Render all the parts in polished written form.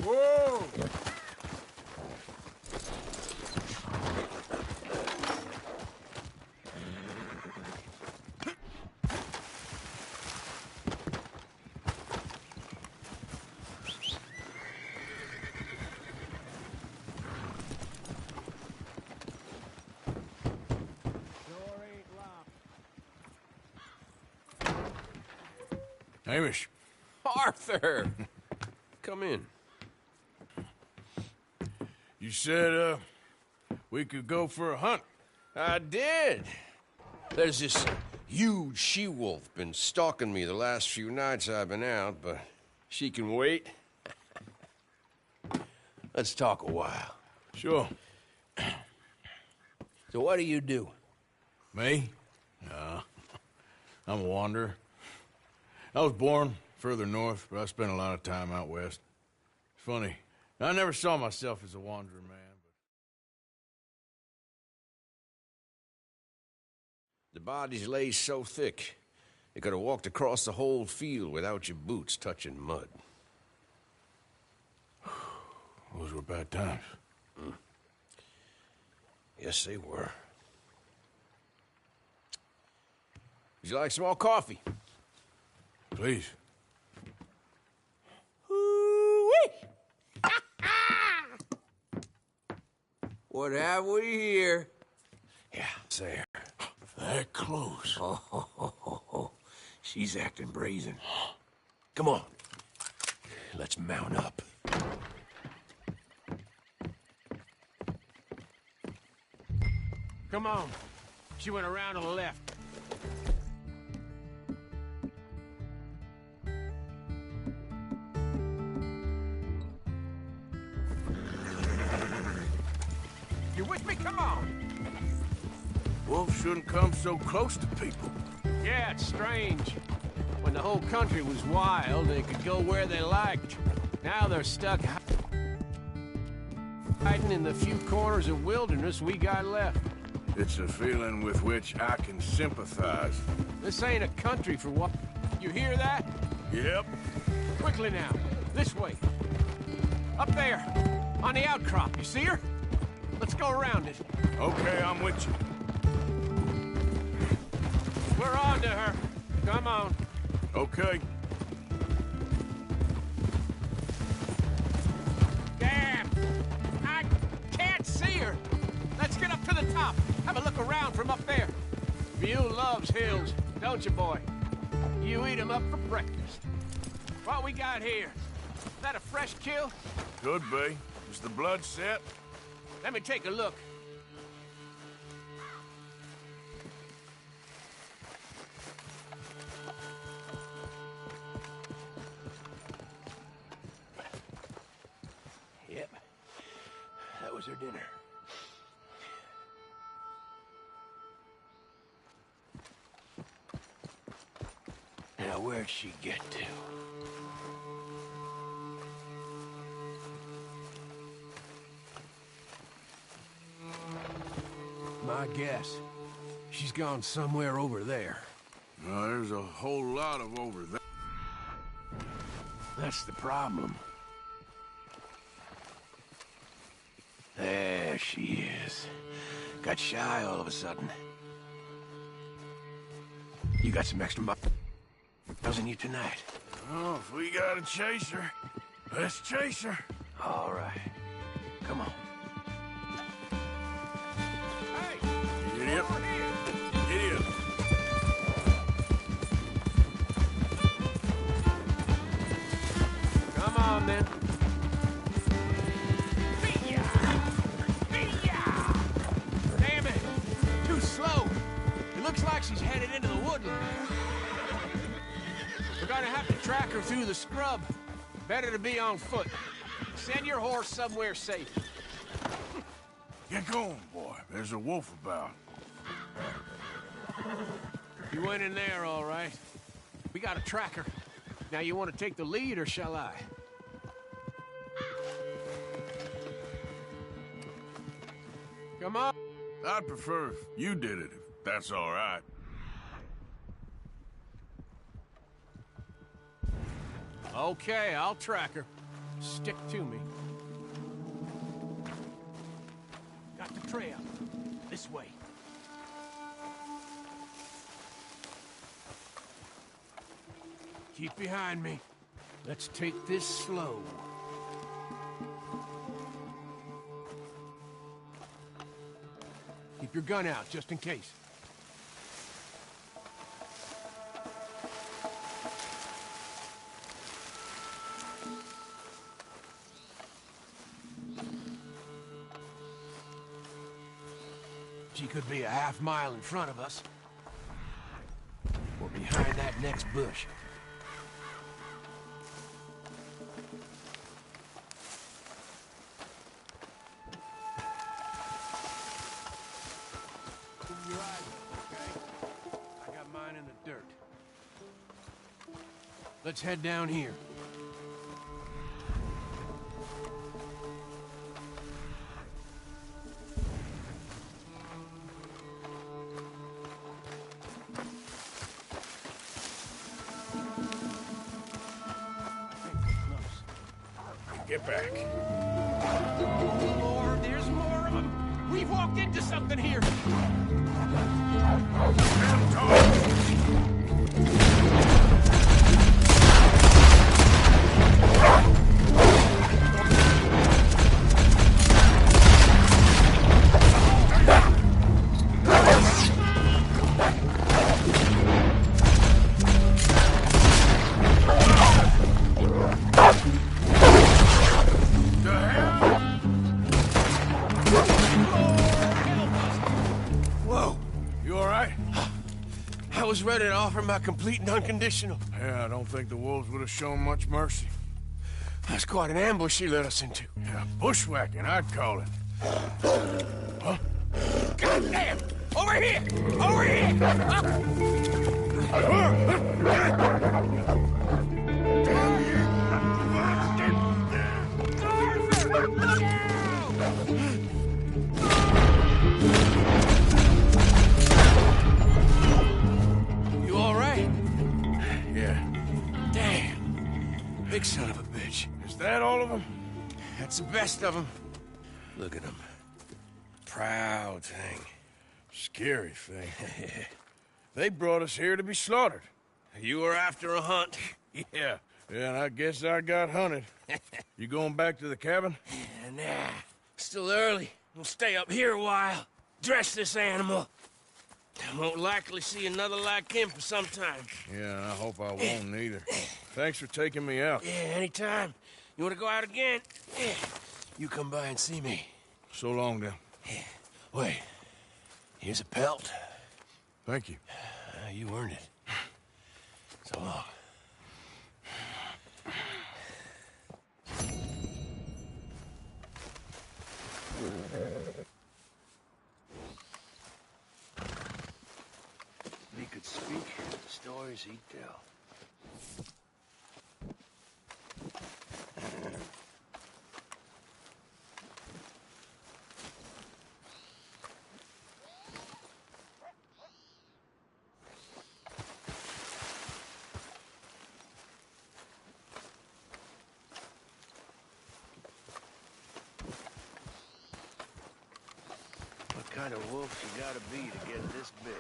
Whoa! Hamish. Arthur! Come in. You said, we could go for a hunt. I did. There's this huge she-wolf been stalking me the last few nights I've been out, but she can wait. Let's talk a while. Sure. So what do you do? Me? No. I'm a wanderer. I was born further north, but I spent a lot of time out west. It's funny. I never saw myself as a wanderer, man. The bodies lay so thick, you could have walked across the whole field without your boots touching mud. Those were bad times. Yes, they were. Would you like some more coffee? Please. What have we here? Yeah, it's there. That close. Oh, she's acting brazen. Come on. Let's mount up. Come on. She went around to the left. You with me? Come on. Wolves shouldn't come so close to people. Yeah, it's strange. When the whole country was wild, they could go where they liked. Now they're stuck hiding in the few corners of wilderness we got left. It's a feeling with which I can sympathize. This ain't a country for what? You hear that? Yep. Quickly now. This way. Up there. On the outcrop. You see her? Let's go around it. Okay, I'm with you. We're on to her. Come on. Okay. Damn! I can't see her. Let's get up to the top. Have a look around from up there. Mule loves hills, don't you, boy? You eat 'em up for breakfast. What we got here? That a fresh kill? Could be. Is the blood set? Let me take a look. Yep. That was her dinner. Now, where'd she get to? My guess. She's gone somewhere over there. There's a whole lot of over there. That's the problem. There she is. Got shy all of a sudden. You got some extra miles in you tonight. Oh, if we gotta chase her, let's chase her. All right. Come on. Hey! Idiot. Over here! Idiot. Come on, then. Damn it! Too slow. It looks like she's headed into the woodland. We're gonna have to track her through the scrub. Better to be on foot. Send your horse somewhere safe. Get going, boy. There's a wolf about. You went in there, all right. We got a tracker. Now, you want to take the lead, or shall I? Come on. I'd prefer if you did it, if that's all right. Okay, I'll track her. Stick to me. Got the trail. This way. Keep behind me. Let's take this slow. Keep your gun out, just in case. She could be a half mile in front of us. Or behind that next bush. Keep your eyes up, okay? I got mine in the dirt. Let's head down here. Get back. Lord, there's more of them. We've walked into something here. I was ready to offer my complete and unconditional. Yeah, I don't think the wolves would have shown much mercy. That's quite an ambush she led us into. Yeah, bushwhacking, I'd call it. Huh? Goddamn! Over here! Over here! You all right? Yeah. Damn. Big son of a bitch. Is that all of them? That's the best of them. Look at him. Proud thing. Scary thing. They brought us here to be slaughtered. You were after a hunt. Yeah. Yeah, and I guess I got hunted. You going back to the cabin? Nah, still early. We'll stay up here a while. Dress this animal. I won't likely see another like him for some time. Yeah, and I hope I won't either. Thanks for taking me out. Yeah, anytime. You want to go out again? Yeah. You come by and see me. So long, then. Yeah. Wait. Here's a pelt. Thank you. You earned it. So long. If he could speak, the stories he'd tell. What kind of wolf you gotta be to get this big?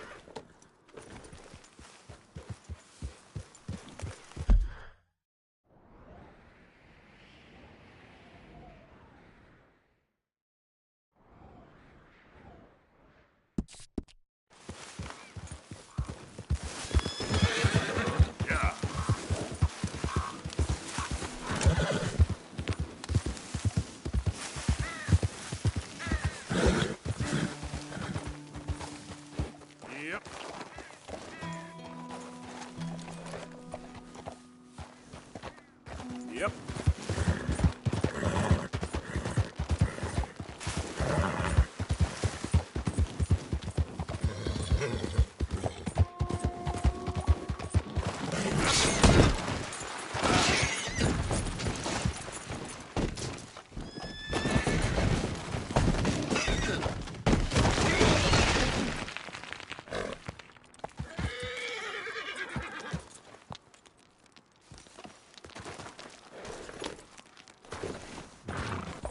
Yep.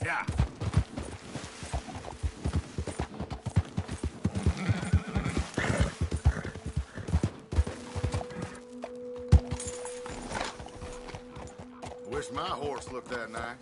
Yeah. Wish my horse looked that nice.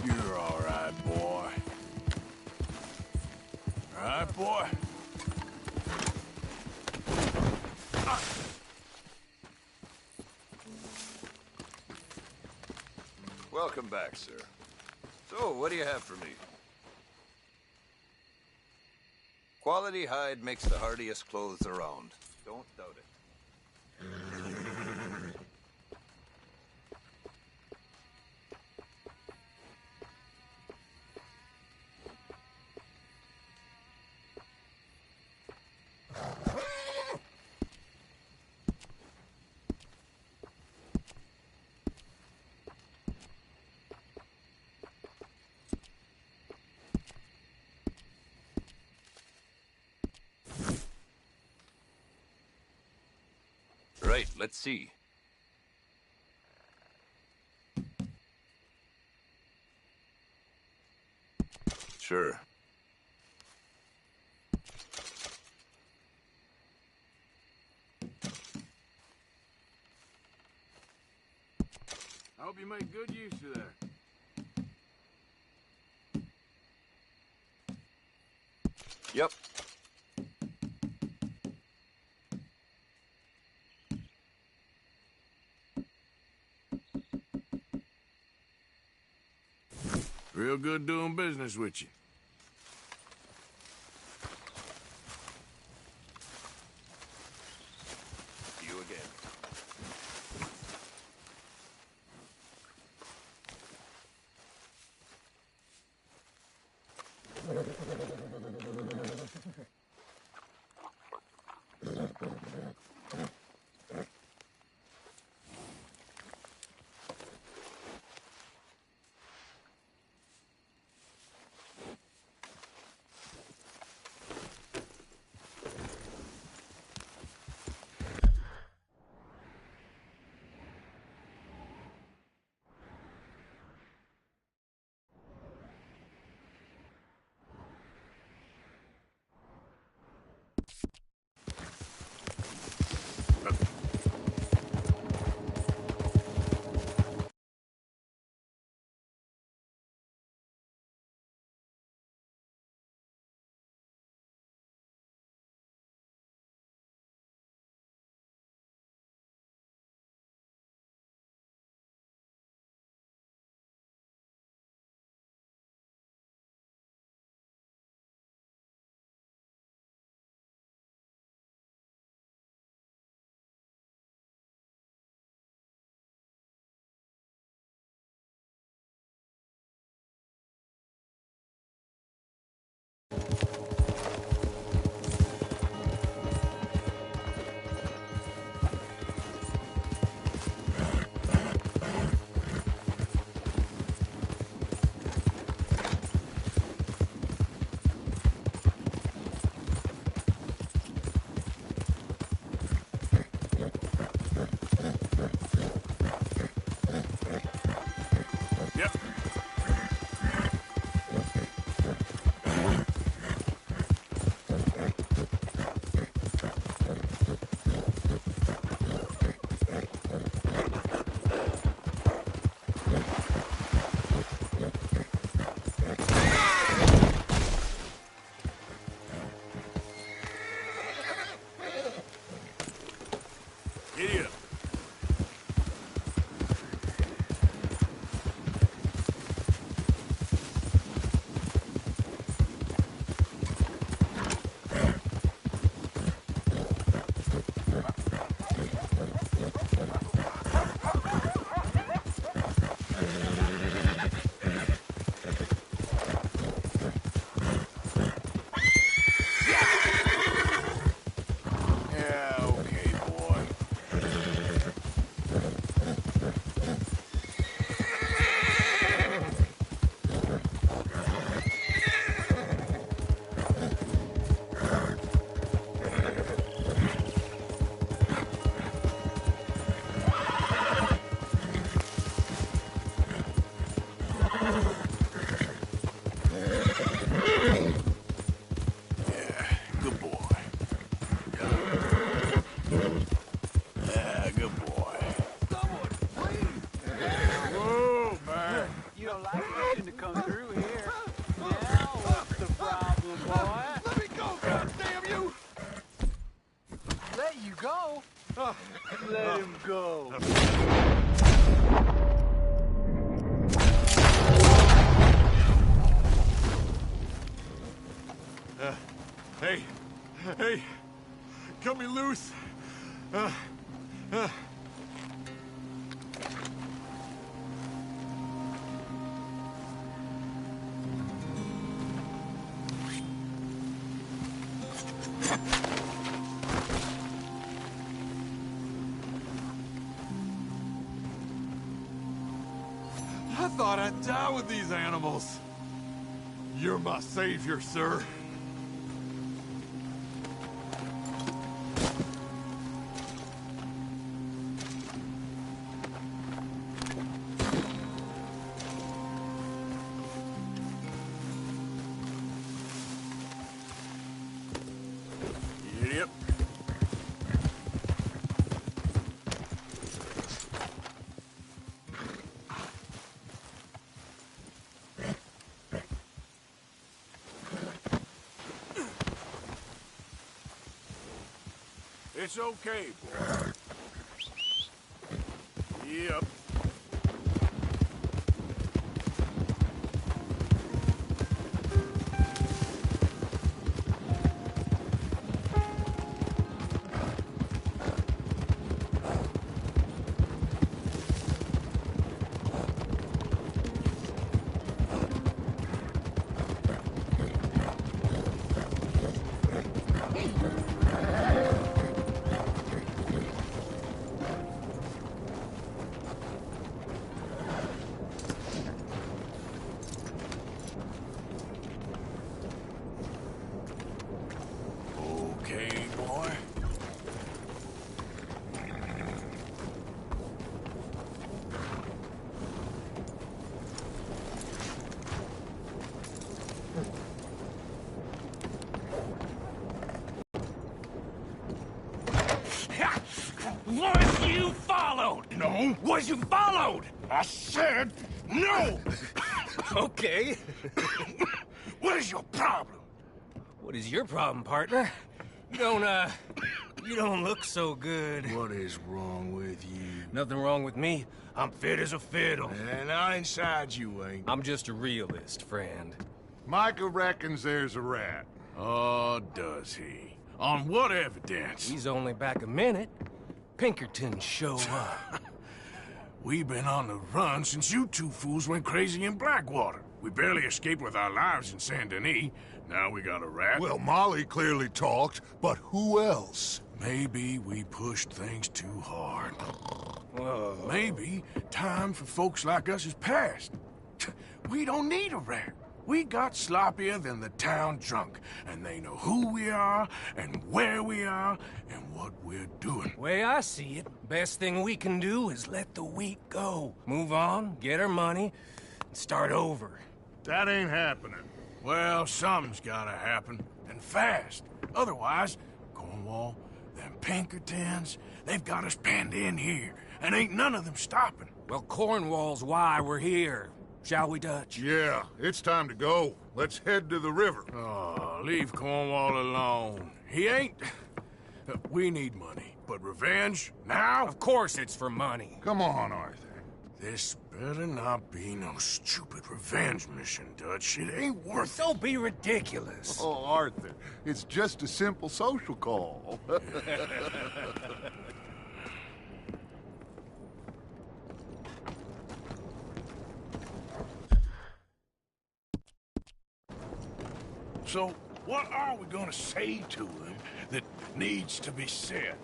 You're all right, boy. All right, boy? Welcome back, sir. So, what do you have for me? Quality hide makes the hardiest clothes around. Don't doubt it. Right, let's see. Sure. I hope you make good use of that. Yep. Real good doing business with you. You again. Giddy up. Yeah, okay, boy. Good boy. Yeah, good boy. Whoa, man. You don't like nothing to come through here. Now what's the problem, boy? Let me go, goddamn you! Let you go? Let him go. Hey, cut me loose. I thought I'd die with these animals. You're my savior, sir. It's okay, boy. Yep. Okay, boy. Was you followed? No. Was you followed? I said no! Okay. What is your problem? What is your problem, partner? You don't look so good. What is wrong with you? Nothing wrong with me. I'm fit as a fiddle. And not inside you ain't. I'm just a realist, friend. Micah reckons there's a rat. Oh, does he? On what evidence? He's only back a minute. Pinkerton show up. We've been on the run since you two fools went crazy in Blackwater. We barely escaped with our lives in Saint Denis. Now we got a rat. Well, Molly clearly talked, but who else? Maybe we pushed things too hard. Whoa. Maybe time for folks like us is past. We don't need a rat. We got sloppier than the town drunk, and they know who we are, and where we are, and what we're doing. Way I see it, best thing we can do is let the week go. Move on, get our money, and start over. That ain't happening. Well, something's gotta happen, and fast. Otherwise, Cornwall, them Pinkertons, they've got us penned in here, and ain't none of them stopping. Well, Cornwall's why we're here. Shall we, Dutch? Yeah, it's time to go. Let's head to the river. Oh, leave Cornwall alone. He ain't... We need money, but revenge, now? Of course it's for money. Come on, Arthur. This better not be no stupid revenge mission, Dutch. It ain't worth it. Don't be ridiculous. Oh, Arthur, it's just a simple social call. So, what are we gonna say to him that needs to be said?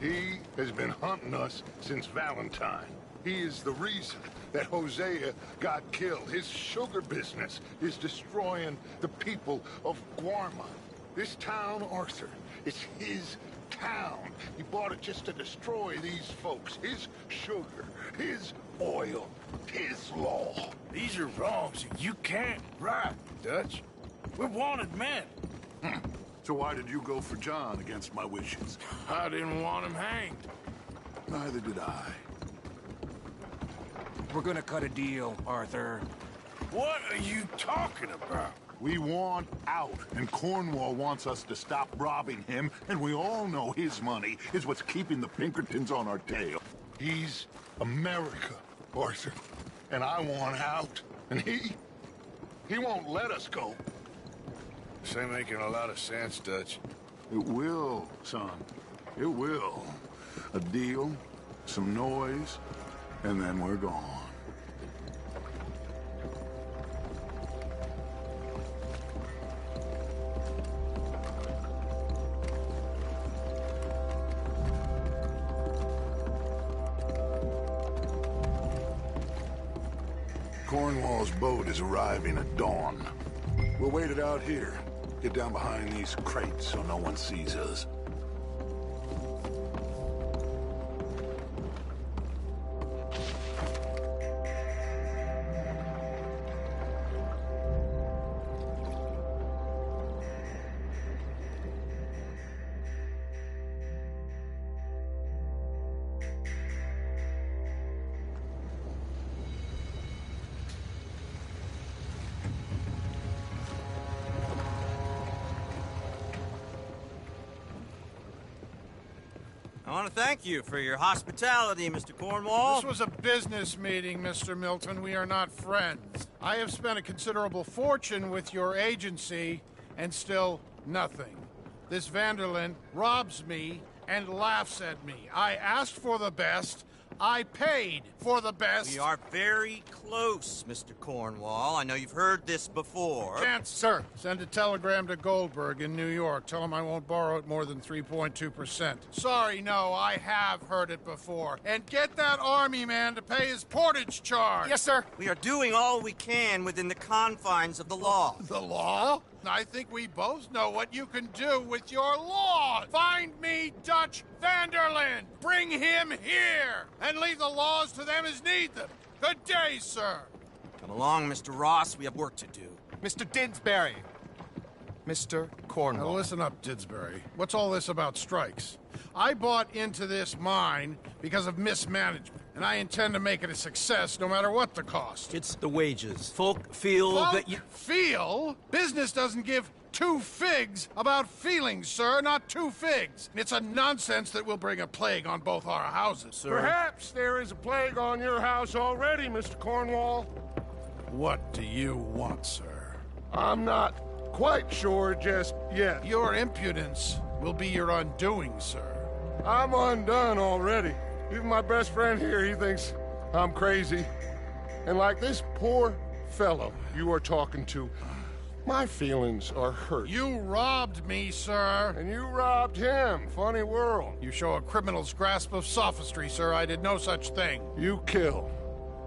He has been hunting us since Valentine. He is the reason that Hosea got killed. His sugar business is destroying the people of Guarma. This town, Arthur, it's his town. He bought it just to destroy these folks. His sugar, his oil, his law. These are wrongs you can't right, Dutch. We're wanted men. So why did you go for John against my wishes? I didn't want him hanged. Neither did I. We're gonna cut a deal, Arthur. What are you talking about? We want out, and Cornwall wants us to stop robbing him, and we all know his money is what's keeping the Pinkertons on our tail. He's America, Arthur, and I want out, and he won't let us go. This ain't making a lot of sense, Dutch. It will, son. It will. A deal, some noise, and then we're gone. Cornwall's boat is arriving at dawn. We'll wait it out here. Get down behind these crates so no one sees us. want to thank you for your hospitality, Mr. Cornwall. This was a business meeting, Mr. Milton. We are not friends. I have spent a considerable fortune with your agency, and still nothing. This Vanderlyn robs me and laughs at me. I asked for the best. I paid for the best. We are very close, Mr. Cornwall. I know you've heard this before. Can't, sir. Send a telegram to Goldberg in New York. Tell him I won't borrow it more than 3.2%. Sorry, no, I have heard it before. And get that army man to pay his portage charge. Yes, sir. We are doing all we can within the confines of the law. The law? I think we both know what you can do with your law. Find me Dutch Vanderlyn. Bring him here. And leave the laws to them as need them. Good day, sir. Come along, Mr. Ross. We have work to do. Mr. Didsbury. Mr. Now Cornwall. listen up, Didsbury. What's all this about strikes? I bought into this mine because of mismanagement, and I intend to make it a success no matter what the cost. It's the wages. Folk feel that you... Feel? Business doesn't give two figs about feelings, sir, not two figs. It's a nonsense that will bring a plague on both our houses. Sir. Perhaps there is a plague on your house already, Mr. Cornwall. What do you want, sir? I'm not quite sure just yet. Your impudence will be your undoing, sir. I'm undone already. Even my best friend here, he thinks I'm crazy. And like this poor fellow you are talking to, my feelings are hurt. You robbed me, sir. And you robbed him. Funny world. You show a criminal's grasp of sophistry, sir. I did no such thing. You kill.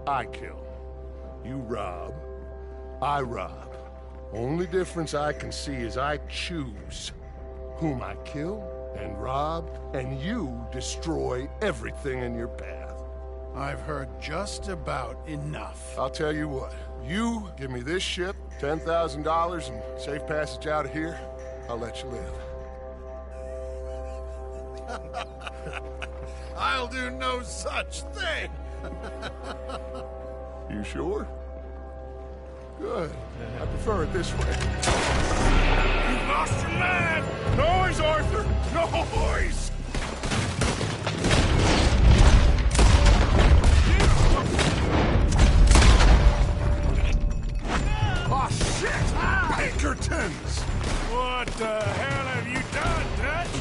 I kill. You rob. I rob. Only difference I can see is I choose whom I kill and rob, and you destroy everything in your path. I've heard just about enough. I'll tell you what. You give me this ship, $10,000, and safe passage out of here, I'll let you live. I'll do no such thing. You sure? Good. I prefer it this way. You've lost your man! Noise, Arthur! Noise! Oh, shit! Pinkertons! What the hell have you done, Dutch?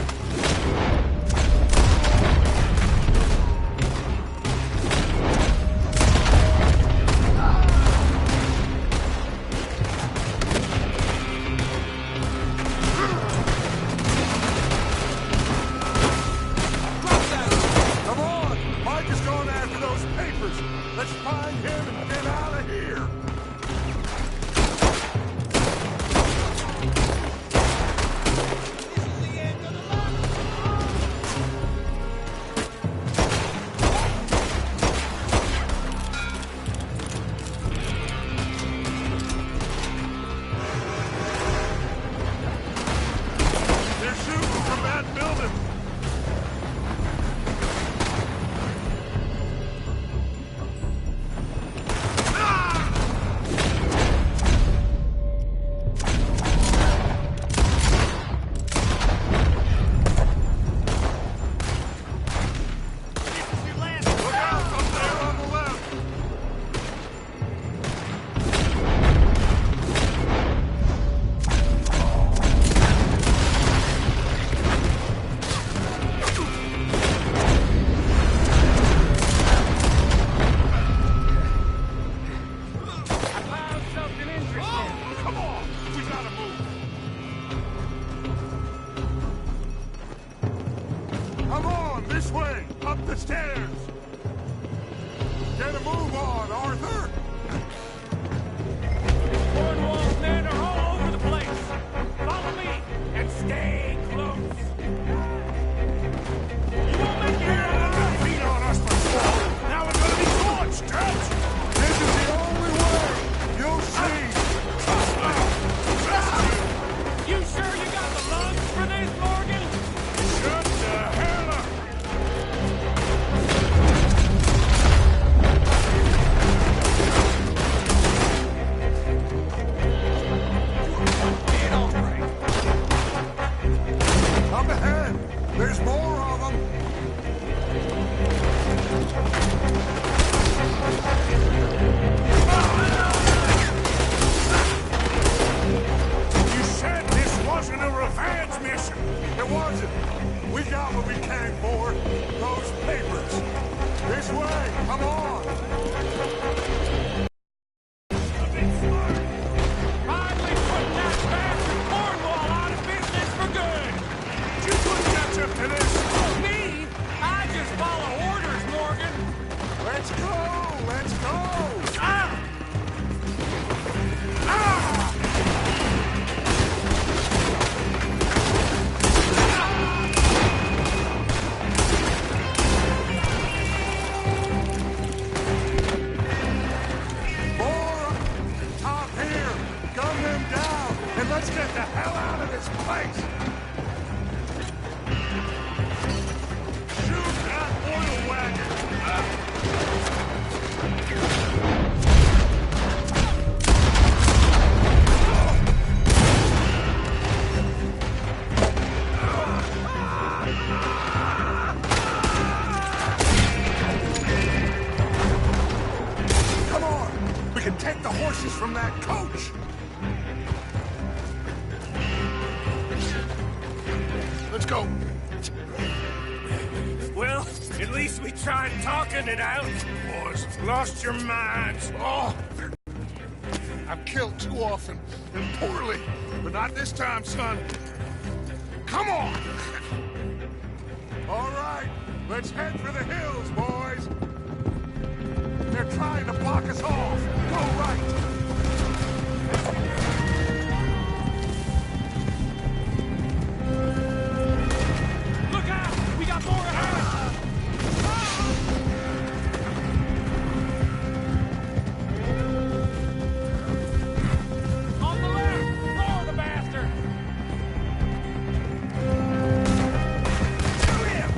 Come on! Mike is going after those papers! Let's find him and get out of here! They're shooting from that building! can take the horses from that coach! Let's go. Well, at least we tried talking it out. Boys, lost your minds. Oh! I've killed too often, and poorly, but not this time, son. Come on! All right, let's head for the hills, boys. They're trying to block us off. Go right. Look out! We got more ahead! On the left! Lower the bastard! Shoot him!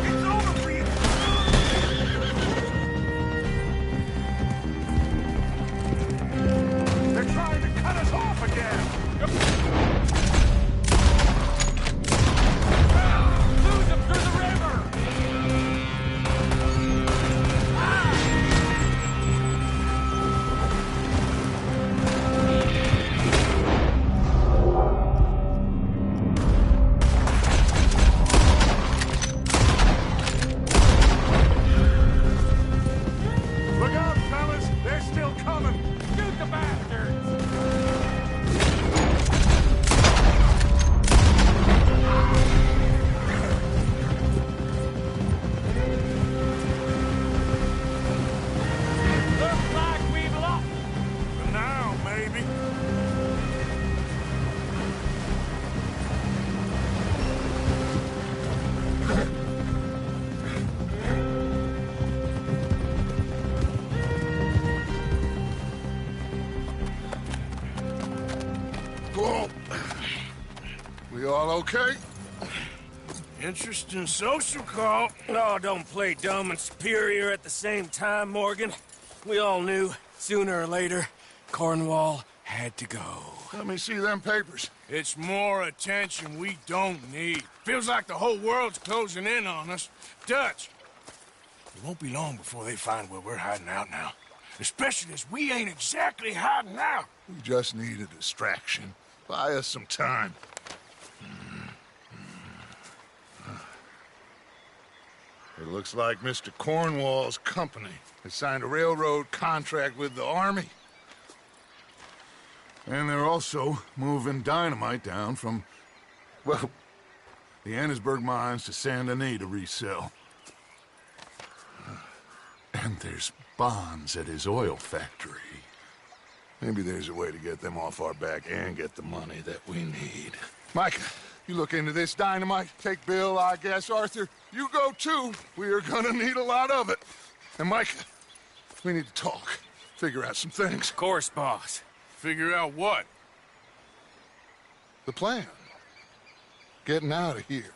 It's over for you! They're trying to cut us off again! Lose them through the river! Look out, fellas! They're still coming! Shoot the bastards! Looks like we've lost. For now, maybe. Whoa. We all okay? Interesting social call. Oh, don't play dumb and superior at the same time, Morgan. We all knew, sooner or later, Cornwall had to go. Let me see them papers. It's more attention we don't need. Feels like the whole world's closing in on us. Dutch, it won't be long before they find where we're hiding out now. Especially as we ain't exactly hiding out. We just need a distraction. Buy us some time. It looks like Mr. Cornwall's company has signed a railroad contract with the Army. And they're also moving dynamite down from, well, the Annesburg mines to Saint Denis to resell. And there's bonds at his oil factory. Maybe there's a way to get them off our back and get the money that we need. Micah, you look into this dynamite. Take Bill, I guess. Arthur, you go too. We are gonna need a lot of it. And Micah, we need to talk. Figure out some things. Of course, boss. Figure out what? The plan. Getting out of here.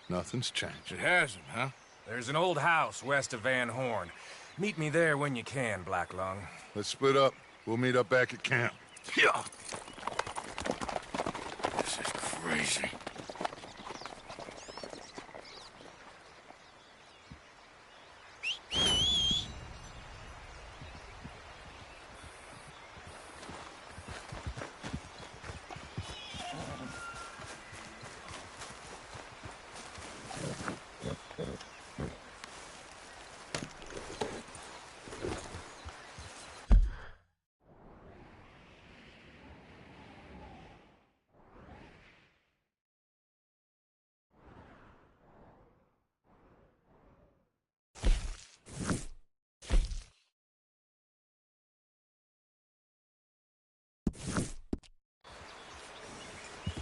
Nothing's changed. It hasn't, huh? There's an old house west of Van Horn. Meet me there when you can, Black Lung. Let's split up. We'll meet up back at camp. Yeah. This is crazy.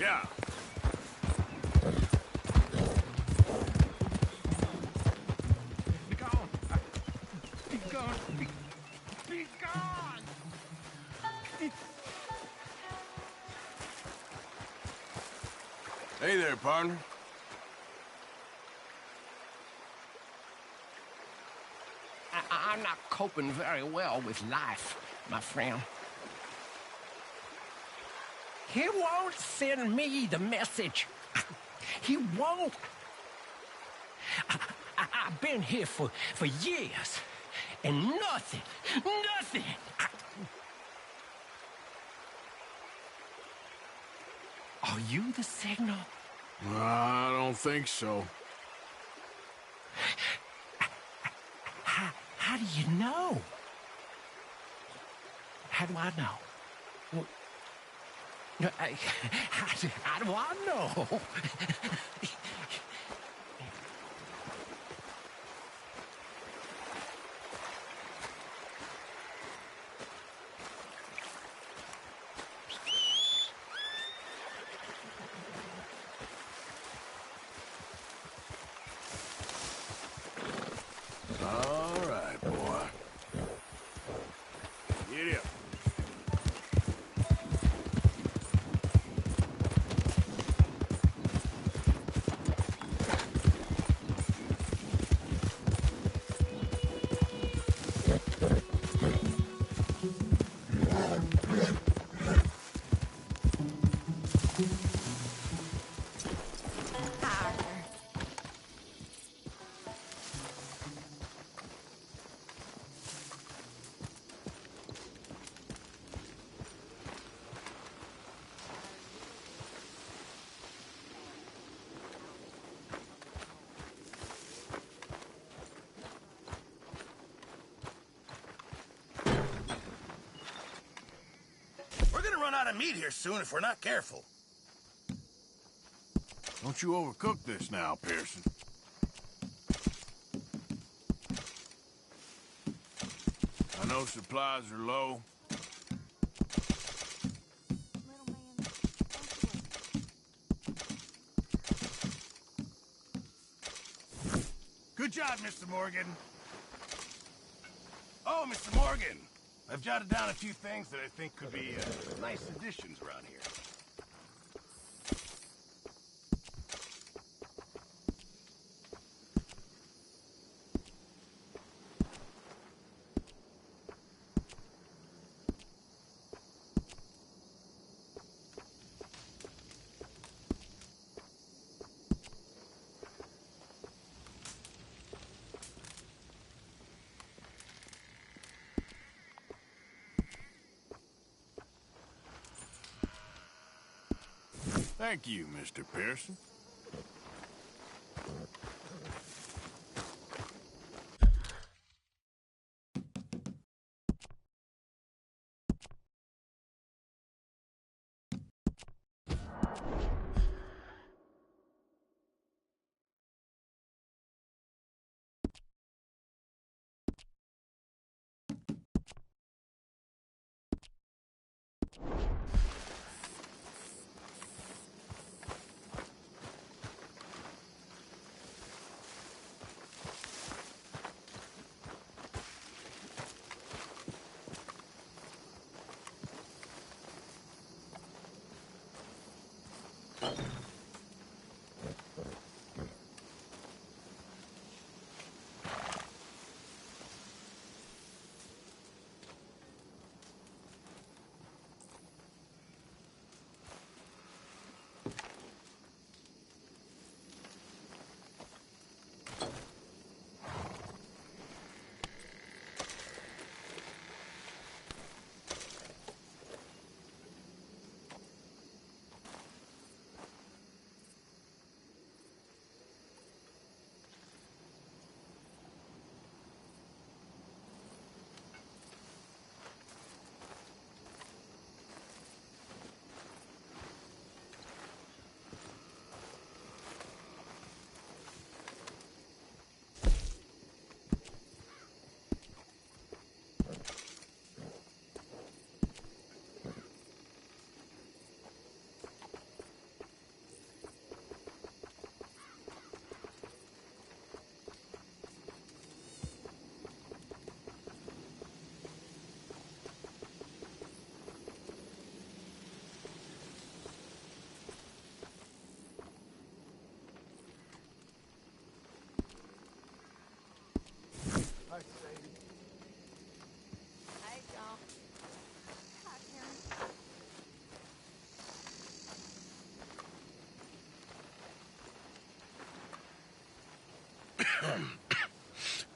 Yeah. Be gone. Be gone. Be gone. Hey there, partner. I'm not coping very well with life, my friend. He won't send me the message. He won't. I've been here for years, and nothing. Are you the signal? I don't think so. How do you know? How do I know? How do I know? All right, boy. Get up. We're gonna run out of meat here soon if we're not careful. Don't you overcook this now, Pearson. I know supplies are low. Good job, Mr. Morgan. Oh, Mr. Morgan, I've jotted down a few things that I think could be nice additions around here. Thank you, Mr. Pearson.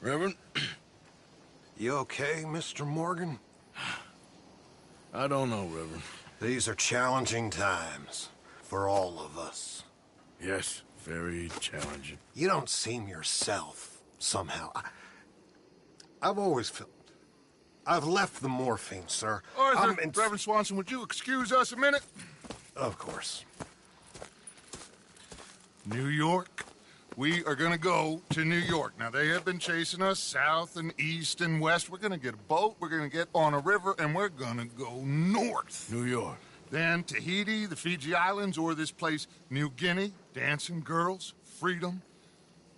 Reverend? You okay, Mr. Morgan? I don't know, Reverend. These are challenging times for all of us. Yes, very challenging. You don't seem yourself, somehow. I've always felt... I've left the morphine, sir. Arthur, Reverend Swanson, would you excuse us a minute? Of course. New York. We are gonna go to New York. Now, they have been chasing us south and east and west. We're gonna get a boat, we're gonna get on a river, and we're gonna go north. New York. Then Tahiti, the Fiji Islands, or this place, New Guinea, dancing girls, freedom.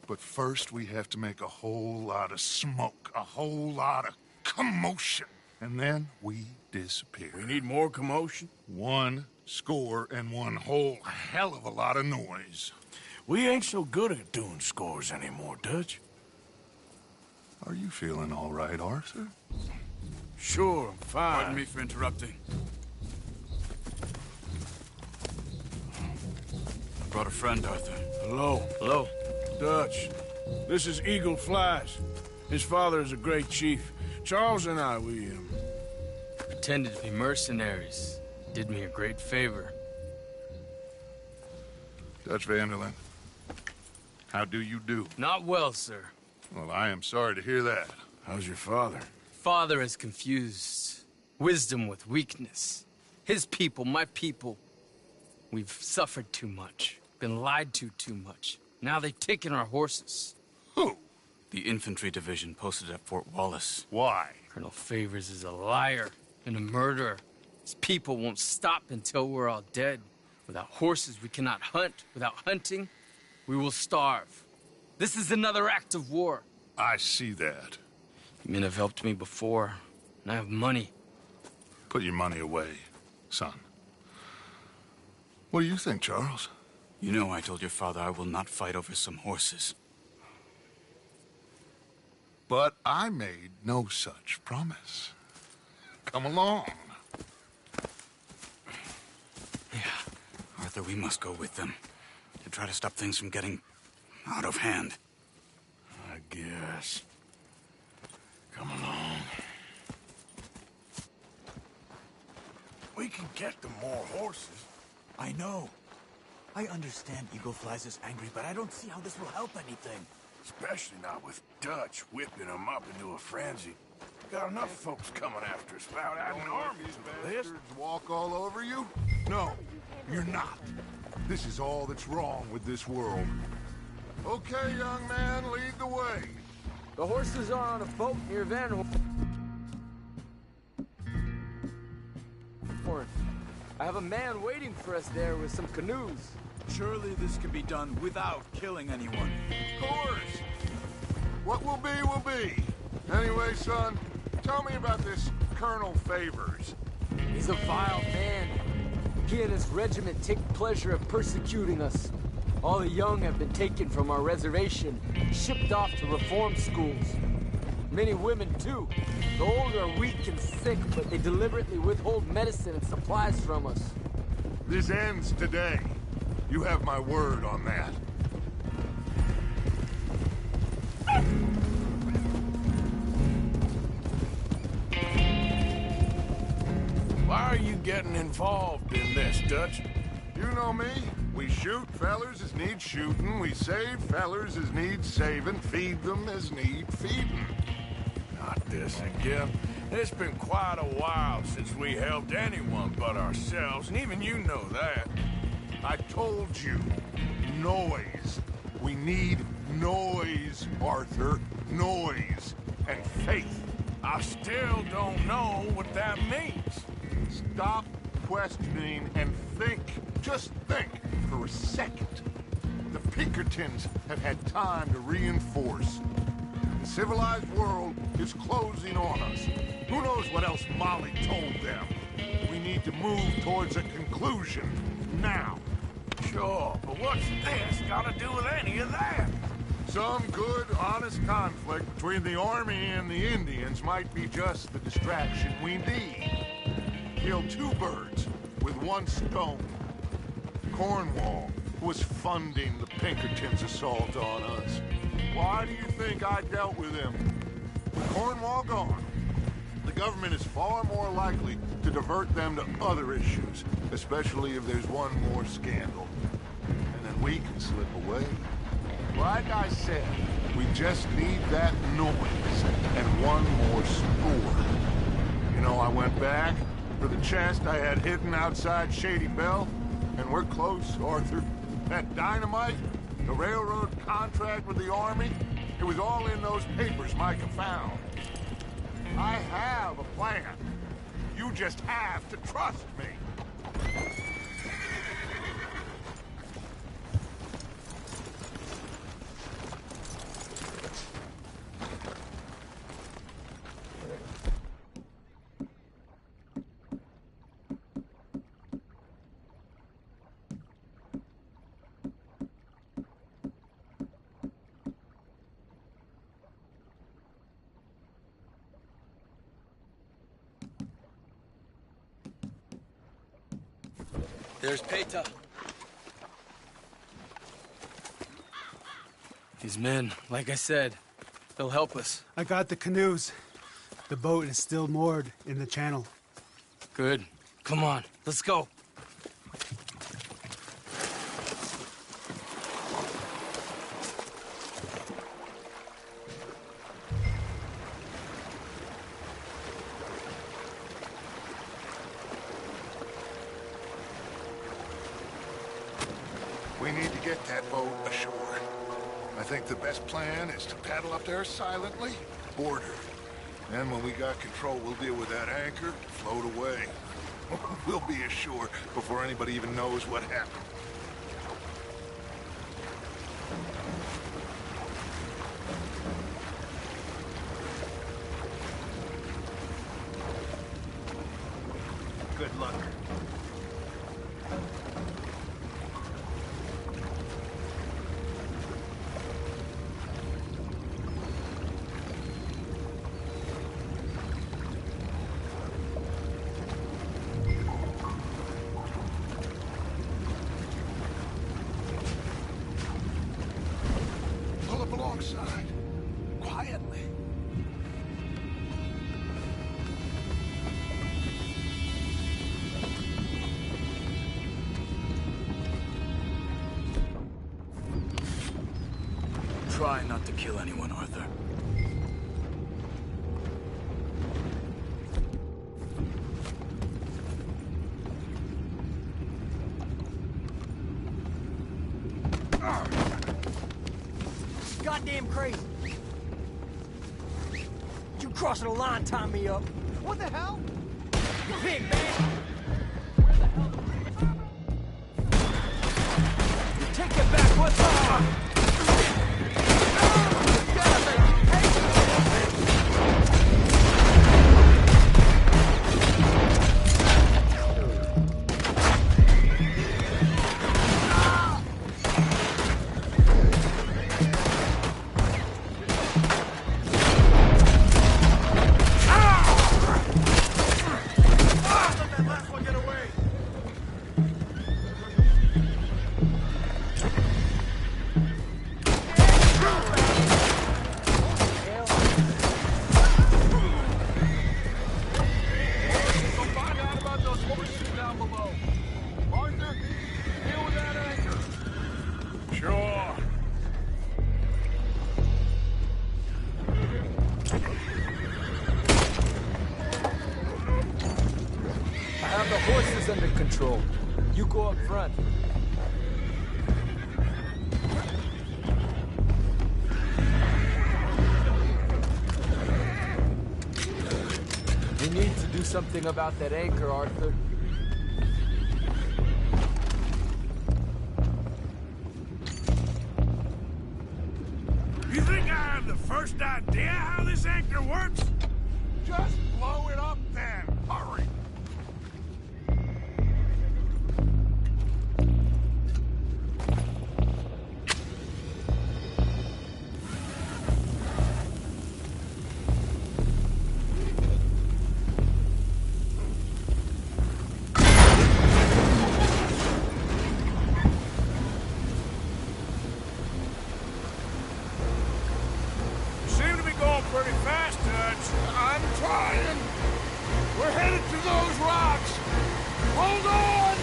But first, we have to make a whole lot of smoke, a whole lot of commotion. And then we disappear. We need more commotion? 1 score and 1 whole hell of a lot of noise. We ain't so good at doing scores anymore, Dutch. Are you feeling all right, Arthur? Sure, I'm fine. Pardon me for interrupting. I brought a friend, Arthur. Hello. Hello. Dutch. This is Eagle Flies. His father is a great chief. Charles and I, we pretended to be mercenaries. Did me a great favor. Dutch Vanderlyn, how do you do? Not well, sir. Well, I am sorry to hear that. How's your father? Father has confused wisdom with weakness. His people, my people, we've suffered too much. Been lied to too much. Now they've taken our horses. Who? The infantry division posted at Fort Wallace. Why? Colonel Favors is a liar and a murderer. His people won't stop until we're all dead. Without horses, we cannot hunt. Without hunting, we will starve. This is another act of war. I see that. You men have helped me before, and I have money. Put your money away, son. What do you think, Charles? You know I told your father I will not fight over some horses. But I made no such promise. Come along. Yeah, Arthur, we must go with them to try to stop things from getting out of hand. I guess. Come along. We can get them more horses. I know. I understand Eagle Flies is angry, but I don't see how this will help anything. Especially not with Dutch whipping them up into a frenzy. Got enough folks coming after us without adding armies to the list. Walk all over you? No, you're not. This is all that's wrong with this world. Okay, young man, lead the way. The horses are on a boat near Van Horn. I have a man waiting for us there with some canoes. Surely this can be done without killing anyone. Of course. What will be, will be. Anyway, son, tell me about this Colonel Favors. He's a vile man. He and his regiment take pleasure in persecuting us. All the young have been taken from our reservation, shipped off to reform schools. Many women, too. The old are weak and sick, but they deliberately withhold medicine and supplies from us. This ends today. You have my word on that. Why are you getting involved in this, Dutch? You know me. We shoot fellers as need shooting. We save fellers as need saving. Feed them as need feeding. Not this again. It's been quite a while since we helped anyone but ourselves, and even you know that. I told you. Noise. We need noise, Arthur. Noise. And faith. I still don't know what that means. Stop questioning and think. Just think for a second. The Pinkertons have had time to reinforce. The civilized world is closing on us. Who knows what else Molly told them? We need to move towards a conclusion now. Sure, but what's this got to do with any of that? Some good, honest conflict between the army and the Indians might be just the distraction we need. Kill 2 birds with 1 stone. Cornwall was funding the Pinkertons' assault on us. Why do you think I dealt with him? With Cornwall gone, the government is far more likely to divert them to other issues, especially if there's one more scandal. And then we can slip away. Like I said, we just need that noise and one more score. You know, I went back for the chest I had hidden outside Shady Belle, and we're close, Arthur. That dynamite, the railroad contract with the Army, it was all in those papers Micah found. I have a plan. You just have to trust me. There's Peta. These men, like I said, they'll help us. I got the canoes. The boat is still moored in the channel. Good. Come on, let's go. We need to get that boat ashore. I think the best plan is to paddle up there silently, board her. Then when we got control, we'll deal with that anchor, float away. We'll be ashore before anybody even knows what happened. Good luck. Pull up alongside. Quietly. Try not to kill anyone, Arthur. Goddamn crazy. You crossing the line, tie me up. What the hell? You pig, man. Where the hell are you? Take it back, what's up? Sure. I have the horses under control. You go up front. We need to do something about that anchor, Arthur. You think I have the first idea how this anchor works? Just blow it up then. Hurry. pretty fast, Dutch. I'm trying. We're headed to those rocks. Hold on!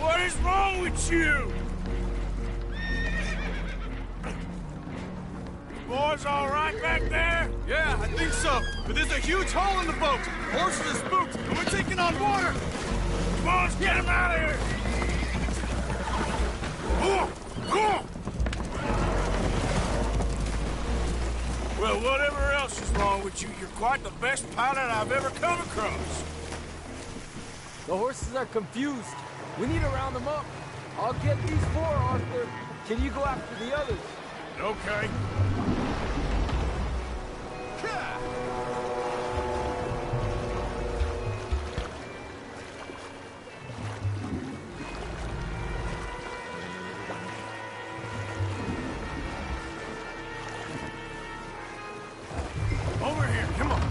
What is wrong with you? Boys all right back there? Yeah, I think so. But there's a huge hole in the boat. Horses are spooked, and we're taking on water. Come on, let's get him out of here. Well, whatever else is wrong with you, you're quite the best pilot I've ever come across. The horses are confused. We need to round them up. I'll get these 4, Arthur. Can you go after the others? Okay. Over here, come on.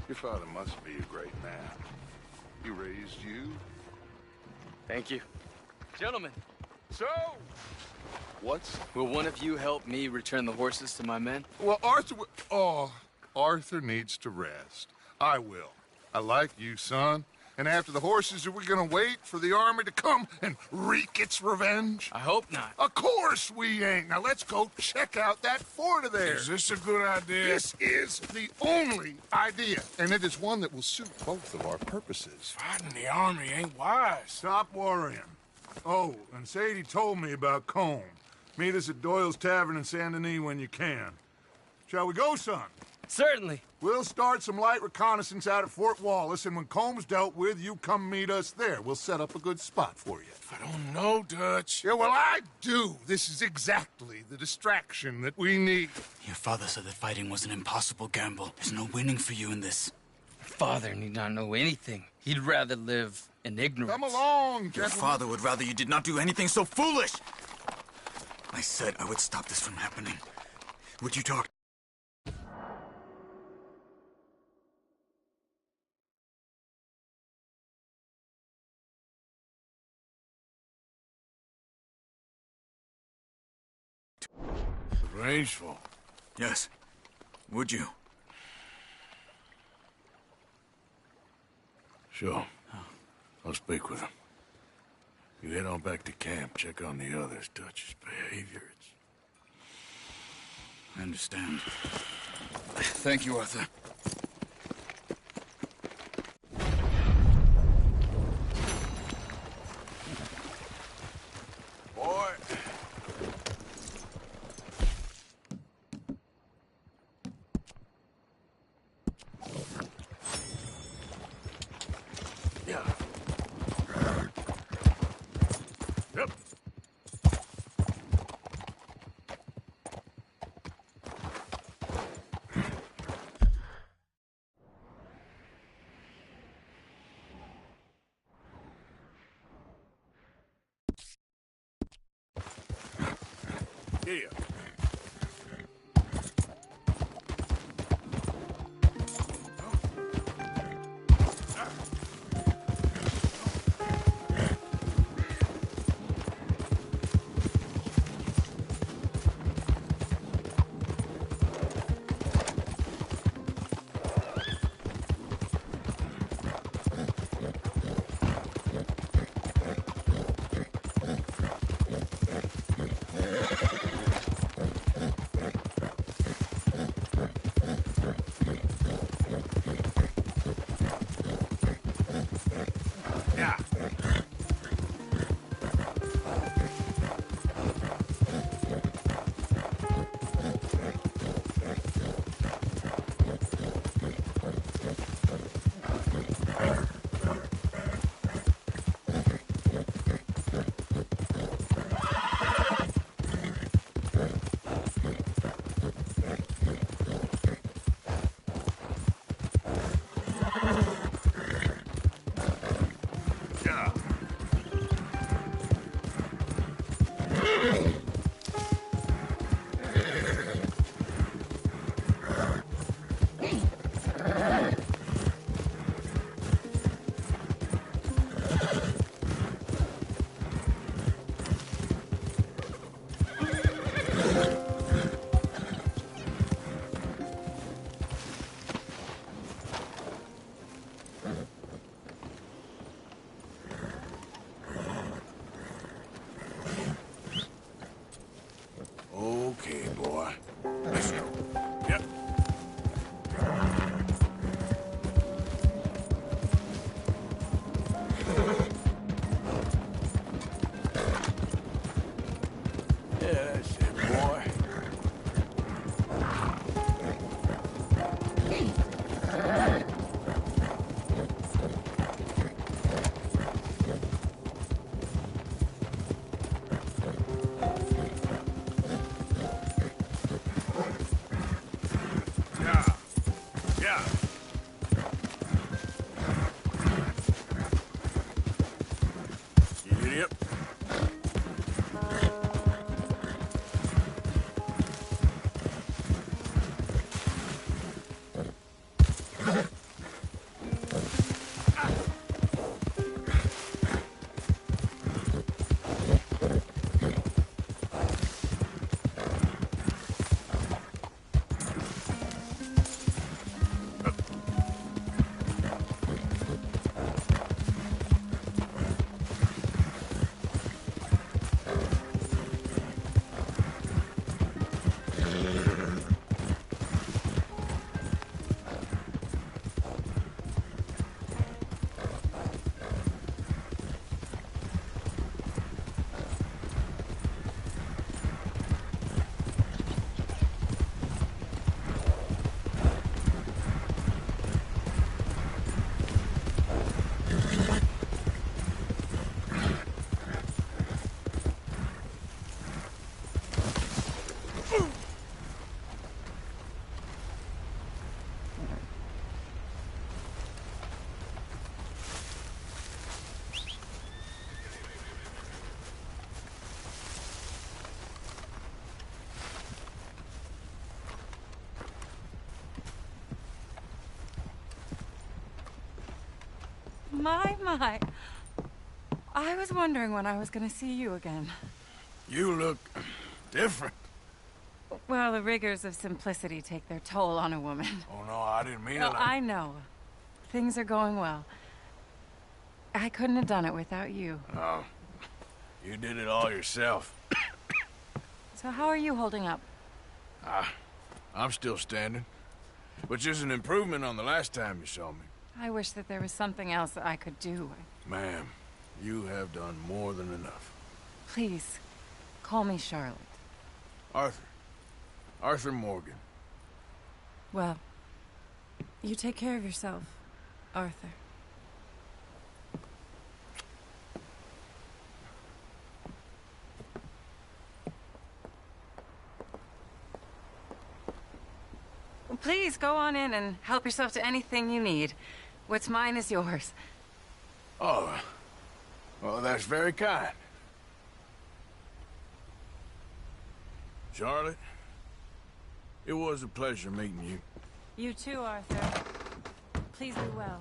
Your father must be a great man. He raised you. Thank you. Gentlemen, So, will one of you help me return the horses to my men? well, Arthur needs to rest. I will. I like you, son. And after the horses, are we gonna wait for the army to come and wreak its revenge? I hope not. Of course we ain't. Now let's go check out that fort of theirs. Is this a good idea? This is the only idea, and it is one that will suit both of our purposes. Fighting the army ain't wise. Stop worrying. Oh, and Sadie told me about Combe. Meet us at Doyle's Tavern in Saint Denis when you can. Shall we go, son? Certainly. We'll start some light reconnaissance out at Fort Wallace, and when Combs dealt with, you come meet us there. We'll set up a good spot for you. I don't know, Dutch. Yeah, well, I do. This is exactly the distraction that we need. Your father said that fighting was an impossible gamble. There's no winning for you in this. Father need not know anything. He'd rather live in ignorance. Come along, Your gentlemen. father would rather you did not do anything so foolish. I said I would stop this from happening. Would you talk? Rangeful. Yes. Would you? Sure. I'll speak with him. You head on back to camp, check on the others, Dutch's behavior. I understand. Thank you, Arthur. Boy. Yeah. Yep. Here. Okay, boy. Let's go. Yep. Yeah, that's it, boy. Yeah. Yep. My. I was wondering when I was going to see you again. You look different. Well, the rigors of simplicity take their toll on a woman. Oh, no, I didn't mean No, it. I know. Things are going well. I couldn't have done it without you. Oh, you did it all yourself. So how are you holding up? I'm still standing, which is an improvement on the last time you saw me. I wish that there was something else that I could do. Ma'am, you have done more than enough. Please, call me Charlotte. Arthur. Arthur Morgan. Well, you take care of yourself, Arthur. Please go on in and help yourself to anything you need. What's mine is yours. Oh, well, that's very kind. Charlotte, it was a pleasure meeting you. You too, Arthur. Please be well.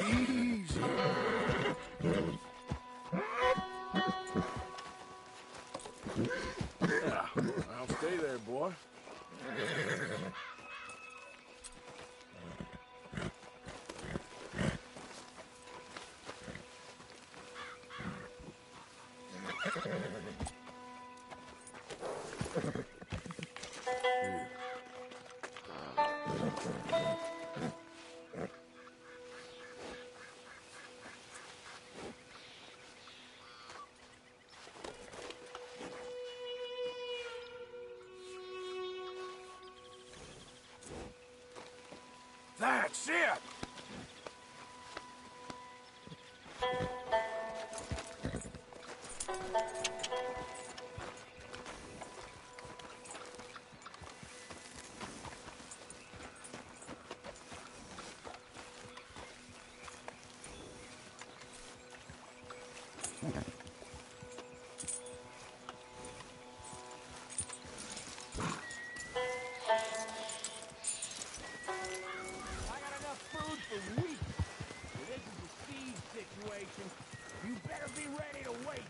Easy. Yeah, I'll stay there, boy. That's it! Food for weeks. This is a siege situation. You better be ready to wait.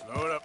Load up.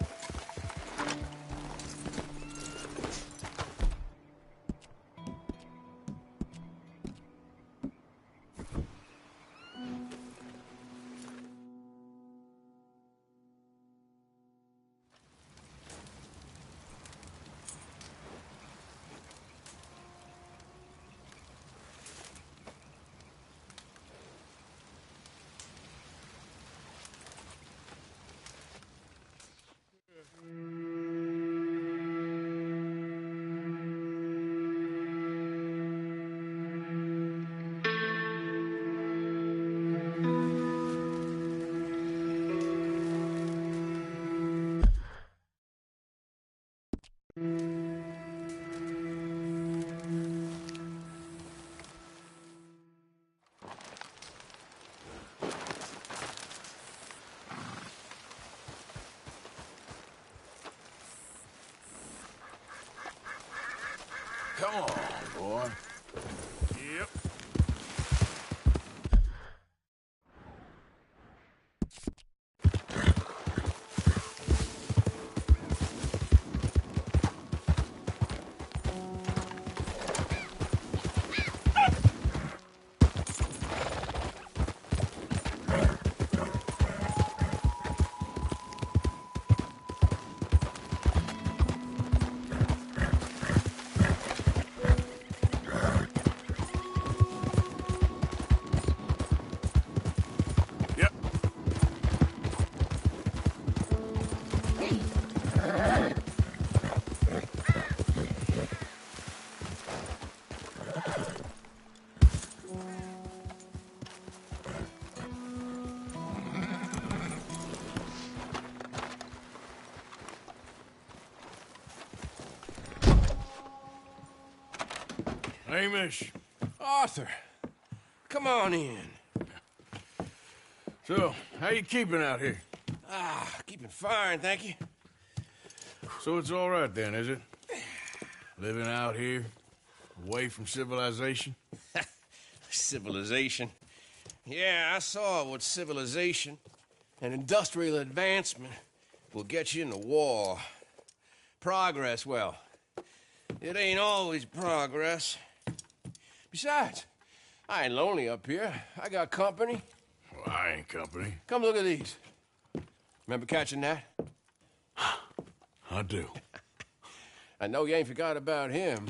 Come on, boy. Yep. Hamish. Arthur, come on in. So, how you keeping out here? Keeping fine, thank you. So it's all right then, is it? Living out here, away from civilization? Civilization? Yeah, I saw what civilization and industrial advancement will get you in the war. Progress, well, it ain't always progress. Besides, I ain't lonely up here. I got company. Well, I ain't company. Come look at these. Remember catching that? I do. I know you ain't forgot about him.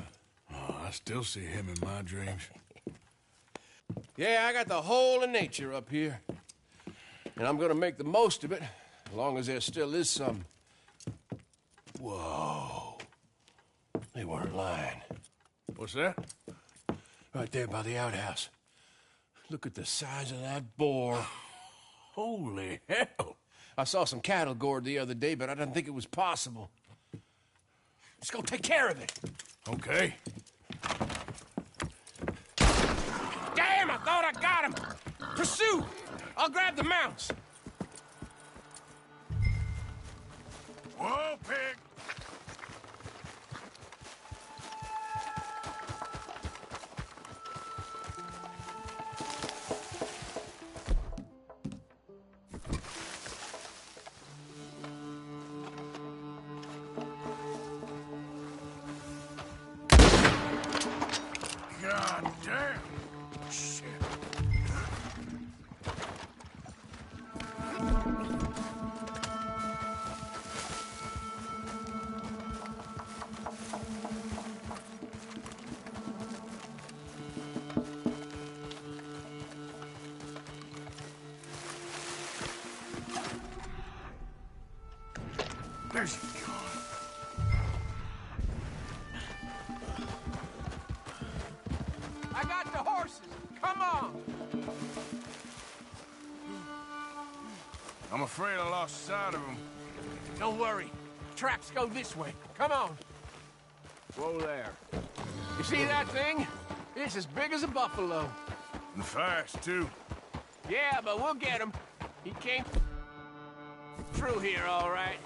Oh, I still see him in my dreams. Yeah, I got the whole of nature up here. And I'm gonna make the most of it, as long as there still is some. Whoa. They weren't lying. What's that? Right there by the outhouse. Look at the size of that boar. Holy hell. I saw some cattle gored the other day, but I didn't think it was possible. Let's go take care of it. Okay. Damn, I thought I got him. Pursue. I'll grab the mounts. Whoa, pig! God damn! Shit. There's I got the horses. Come on. I'm afraid I lost sight of him. Don't worry. Tracks go this way. Come on. Whoa there. You see that thing? It's as big as a buffalo. And fast, too. Yeah, but we'll get him. He came through here, all right.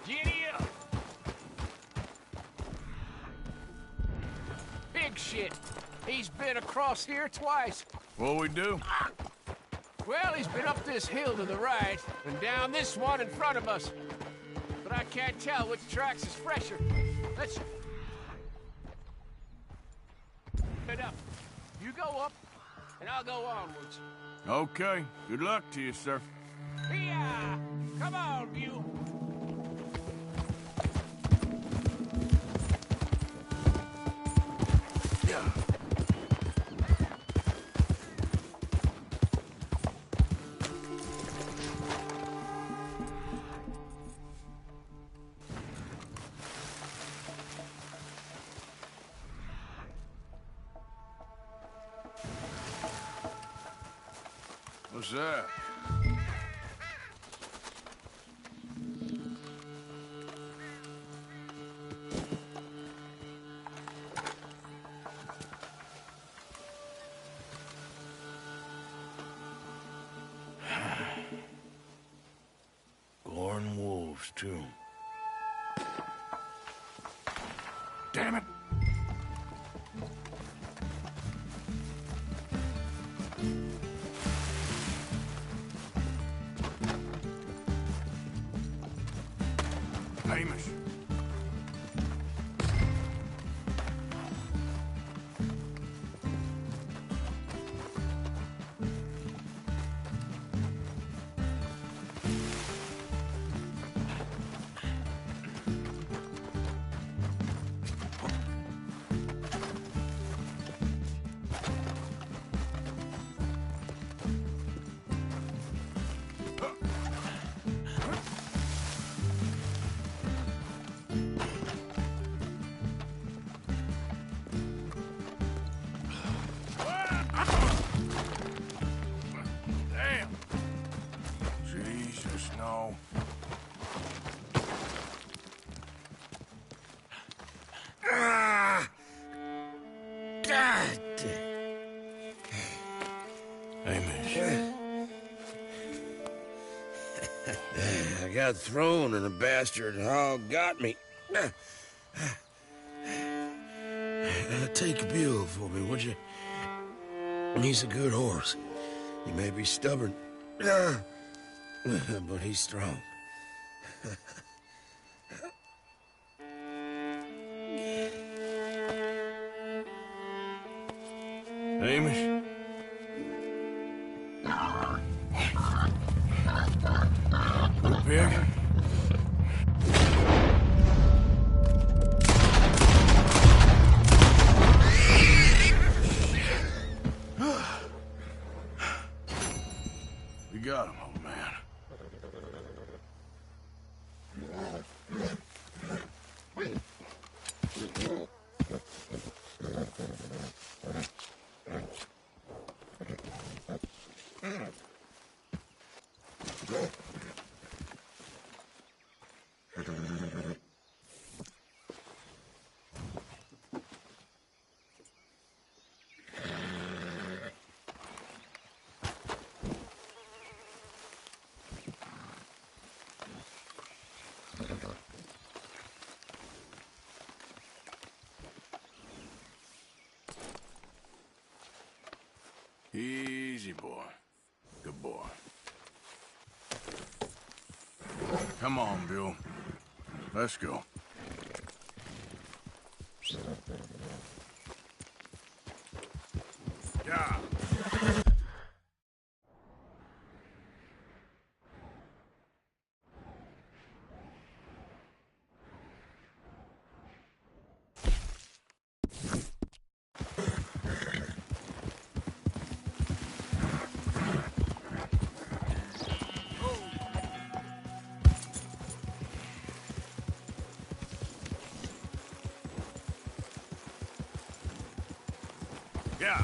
Giddy up. Big shit. He's been across here twice. What'll we do? Well, he's been up this hill to the right and down this one in front of us. But I can't tell which tracks is fresher. Let's it up. You go up, and I'll go onwards. Okay. Good luck to you, sir. Here! Come on, you. What's that? Goring wolves, too. damn it! Hamish. Amish. I got thrown and the bastard hog got me. Take Bill for me, would you? He's a good horse. He may be stubborn, but he's strong. Amish? Pig? We got him, old man. Easy, boy. Good boy. Come on, Bill. Let's go. Yeah. Yeah.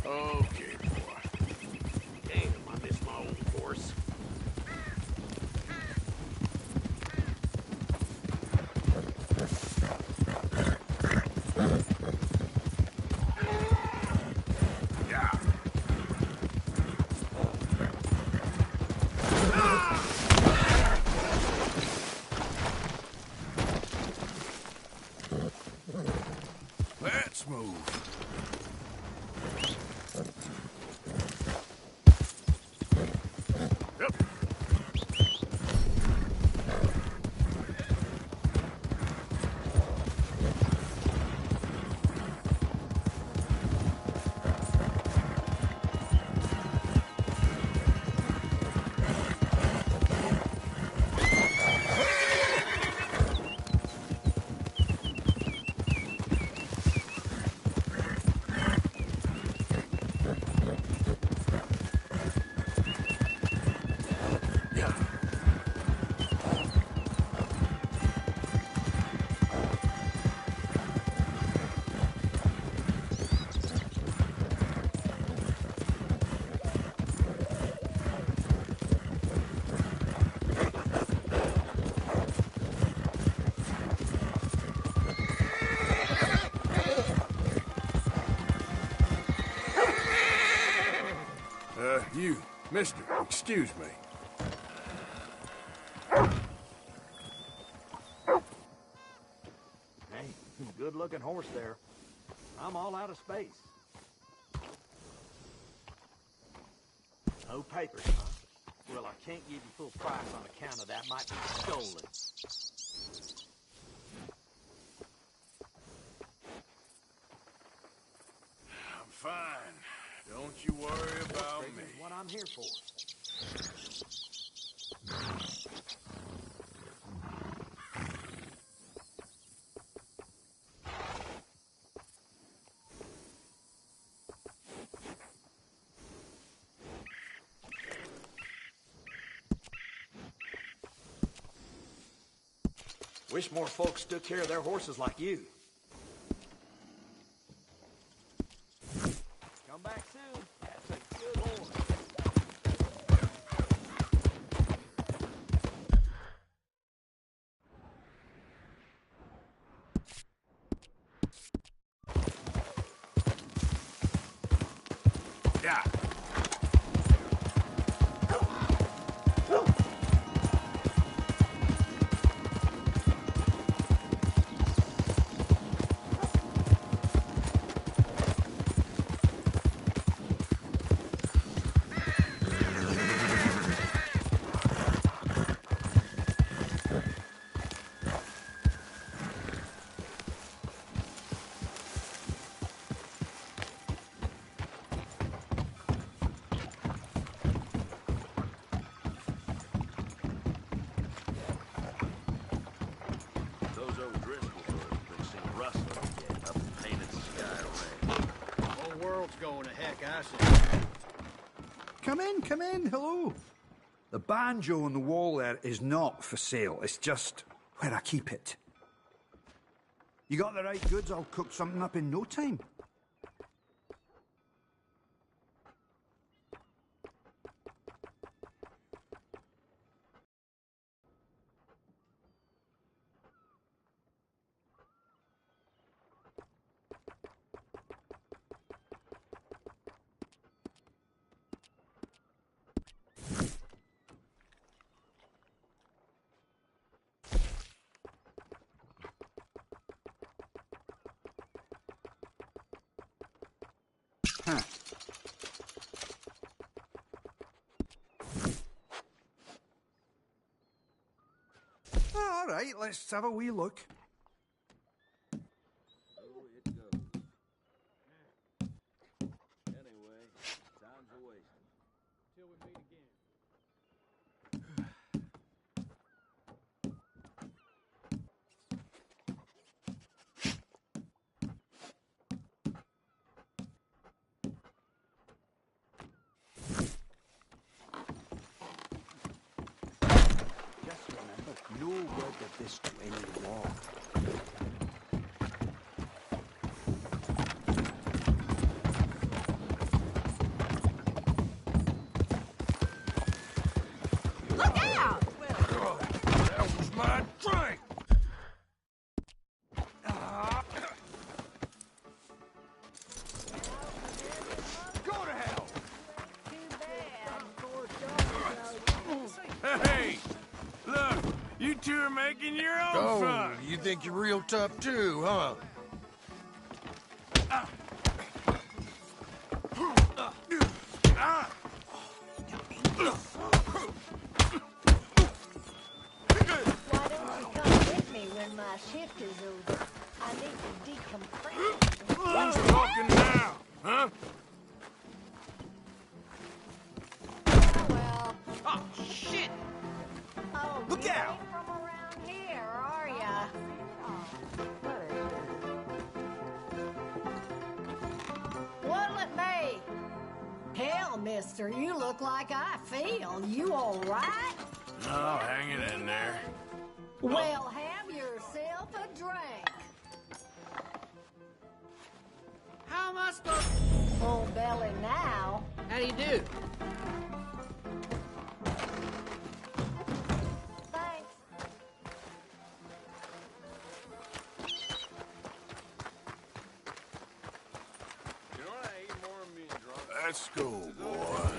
Okay, boy. Damn, I miss my old horse. Yeah. Let's move. You, mister, excuse me. Hey, good-looking horse there. I'm all out of space. No papers, huh? Well, I can't give you full price on account of that. Might be stolen. I'm fine. Don't you worry about me. That's what I'm here for. Wish more folks took care of their horses like you. Come back soon. That's a good horse. Yeah. Going to heck, I see. Come in, hello. The banjo on the wall there is not for sale. It's just where I keep it. You got the right goods, I'll cook something up in no time. Huh. All right, let's have a wee look. No word of this to any law. Look out! Oh, that was my drink! Go to hell! Hey! Look! You two are making your own fun! You think you're real tough too, huh? Why don't you come with me when my shift is over? I need to decompress. Who's talking now, huh? Well. Oh, shit! Oh, Look you out! ain't from around here, are ya? What'll it be? Hell, mister, you look like I feel. You all right? Oh, hanging in there. Well, have yourself a drink. How am I supposed Full belly now. How do you do? Thanks. Let's go, boy.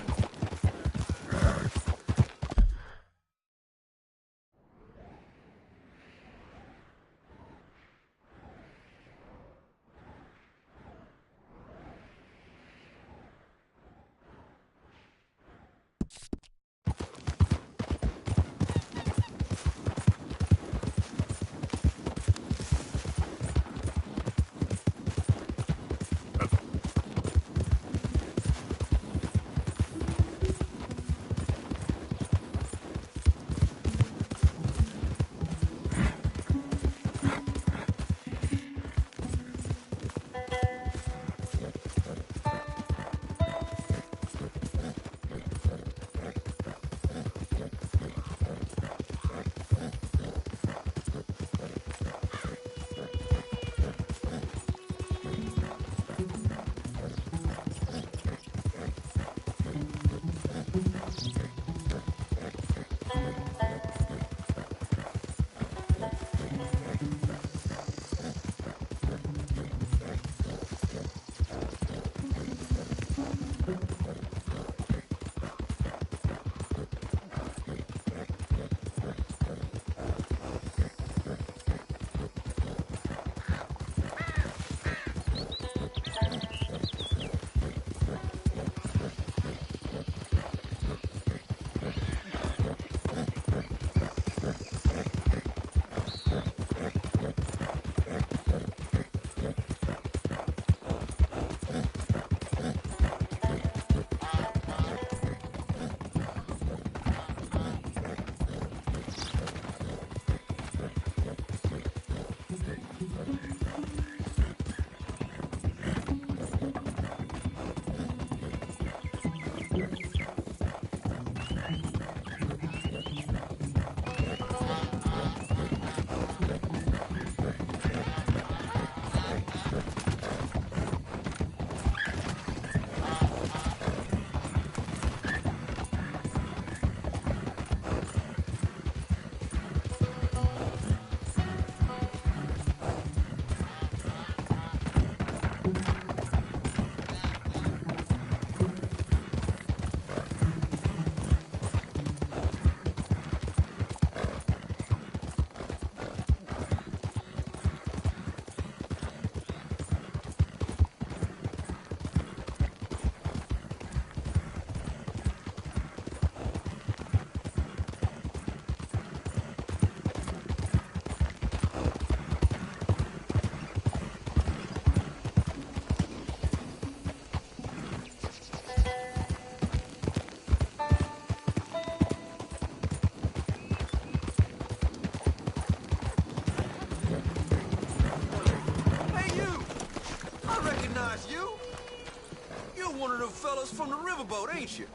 Fellas from the riverboat, ain't you?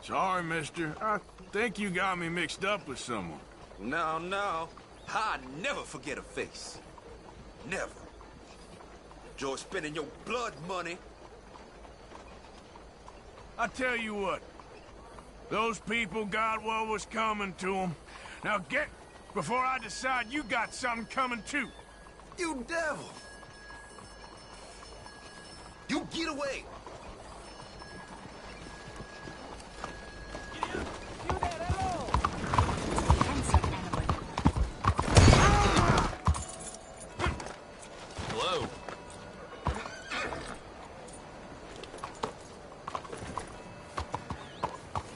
Sorry, mister. I think you got me mixed up with someone. No. I never forget a face. Never. Enjoy spending your blood money. I tell you what. Those people got what was coming to them. Now get before I decide you got something coming too. You devil! You get away! Hello.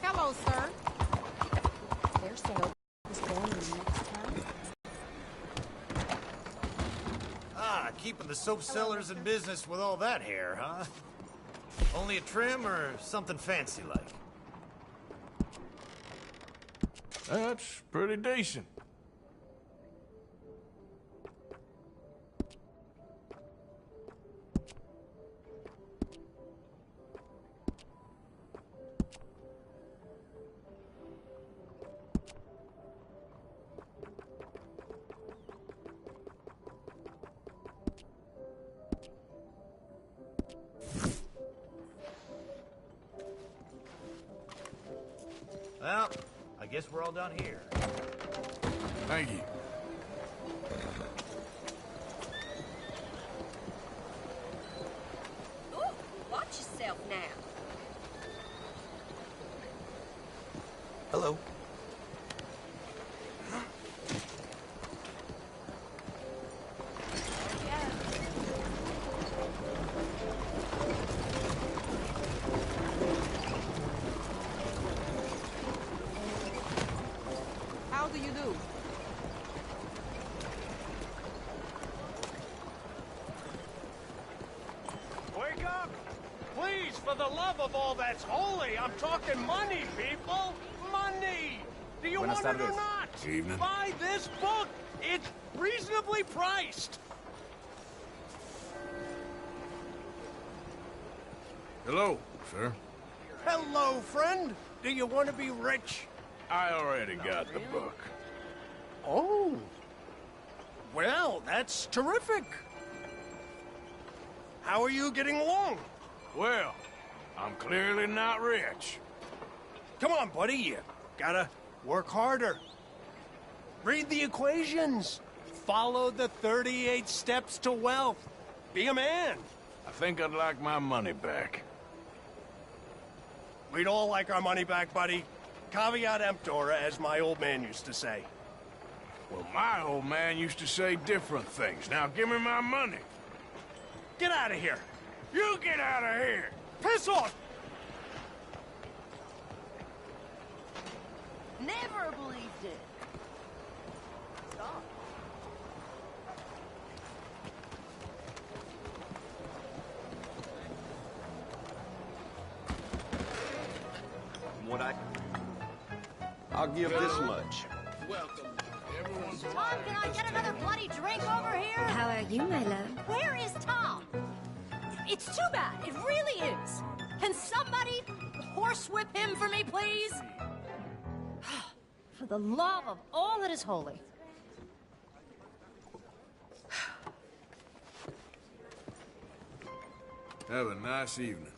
Hello, sir. There's some is going in the next town. Keeping the soap sellers in business with all that hair, huh? Only a trim or something fancy like? That's pretty decent. Well, I guess we're all done here. Thank you. Ooh, watch yourself now. Hello. For the love of all that's holy, I'm talking money, people! Money! Do you Buenas want it or tardes. not? Evening. Buy this book! It's reasonably priced! Hello, sir. Hello, friend! Do you want to be rich? I already got the book. Oh. Well, that's terrific. How are you getting along? Well, I'm clearly not rich. Come on, buddy, you gotta work harder. Read the equations. Follow the 38 steps to wealth. Be a man. I think I'd like my money back. We'd all like our money back, buddy. Caveat emptor, as my old man used to say. Well, my old man used to say different things. Now give me my money. Get out of here. You get out of here. Piss off. Never believed it. Stop. I'll give this much. Tom, can I get another bloody drink over here? How are you, my love? Where is Tom? It's too bad. It really is. Can somebody horsewhip him for me, please? For the love of all that is holy. Have a nice evening.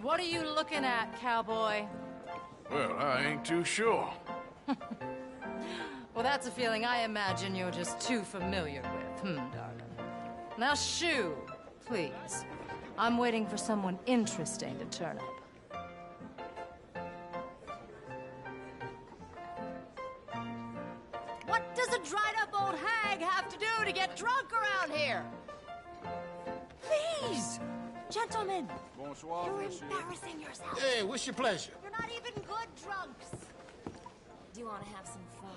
What are you looking at, cowboy? Well, I ain't too sure. Well, that's a feeling I imagine you're just too familiar with, darling. Now, shoo, please. I'm waiting for someone interesting to turn up. What does a dried-up old hag have to do to get drunk around here? Please! Gentlemen, Bonsoir, you're monsieur. embarrassing yourself. Hey, what's your pleasure? You're not even good drunks. Do you want to have some fun?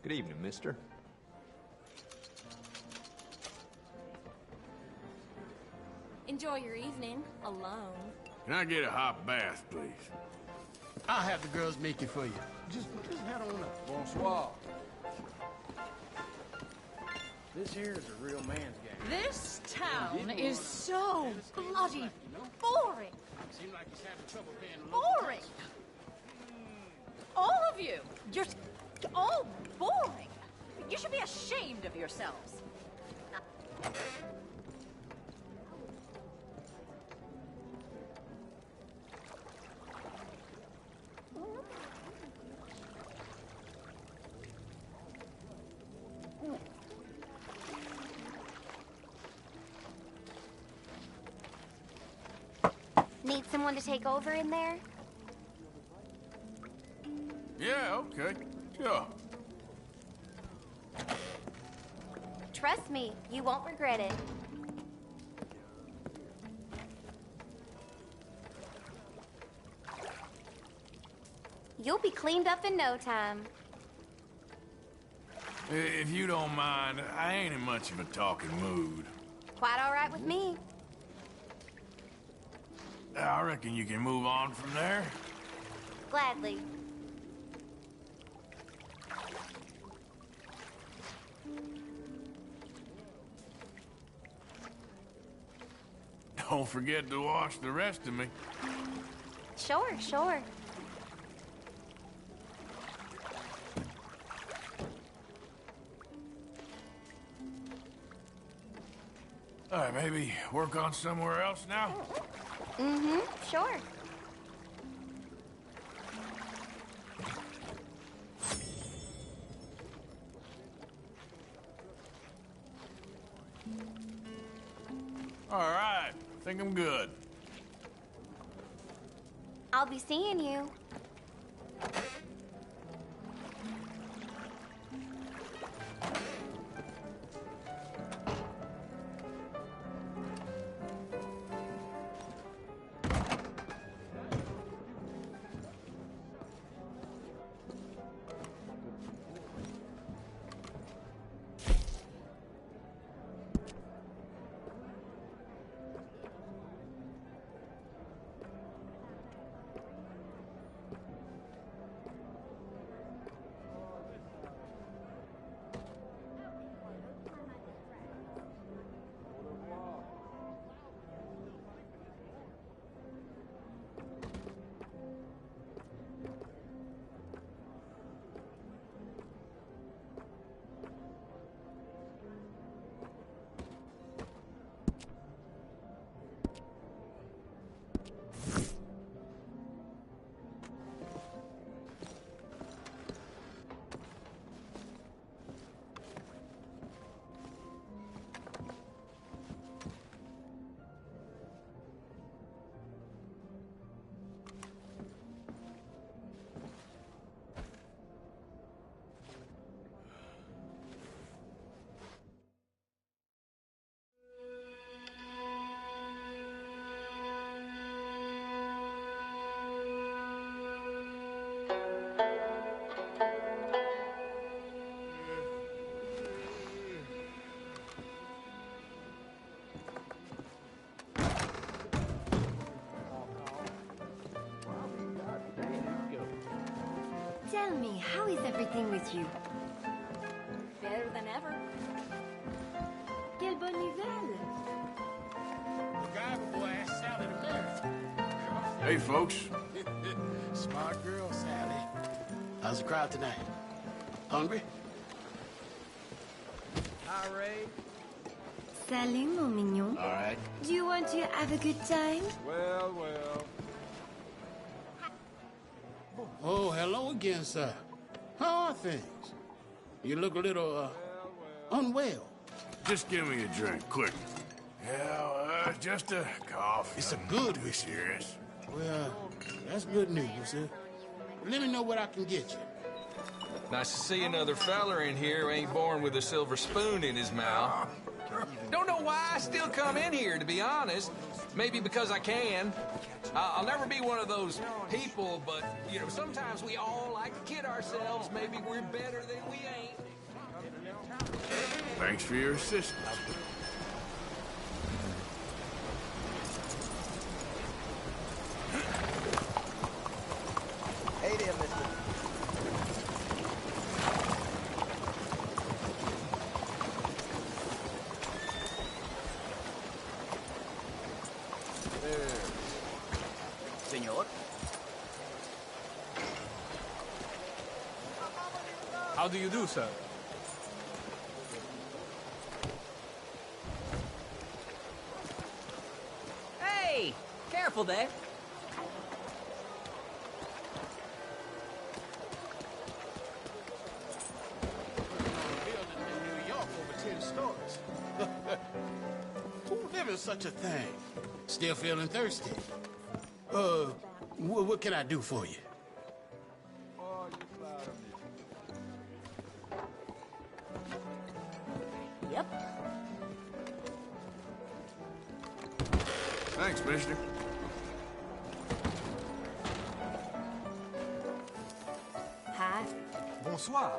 Good evening, mister. Enjoy your evening alone. Can I get a hot bath, please? I'll have the girls make it for you. Just head on up. Bonsoir. This here is a real man's game. This town is so bloody boring. Seems like he's having trouble paying Boring. All of you. You're all boring. You should be ashamed of yourselves. Need someone to take over in there? Yeah, okay. Sure. Trust me, you won't regret it. You'll be cleaned up in no time. If you don't mind, I ain't in much of a talking mood. Quite all right with me. I reckon you can move on from there. Gladly. Don't forget to wash the rest of me. Sure, sure. All right, maybe work on somewhere else now? Mm-hmm, sure. All right, I think I'm good. I'll be seeing you. Tell me, how is everything with you? Better than ever. Quelle bonne nouvelle! Hey, folks. Smart girl, Sally. How's the crowd tonight? Hungry? Hi, Ray. Salut, mon mignon. All right. Do you want to have a good time? Well, well. Oh, hello again, sir. How are things? You look a little, unwell. Just give me a drink, quick. Yeah, just a cough. It's a good be serious. Well, that's good news, sir. Let me know what I can get you. Nice to see another feller in here who ain't born with a silver spoon in his mouth. Don't know why I still come in here, to be honest. Maybe because I can. I'll never be one of those people, but, you know, sometimes we all like to kid ourselves. Maybe we're better than we ain't. Thanks for your assistance. Hey there, mister. Senor? How do you do, sir? Hey! Careful there. Who live in such a thing? Still feeling thirsty? What can I do for you? Yep. Thanks, mister. Hi. Bonsoir.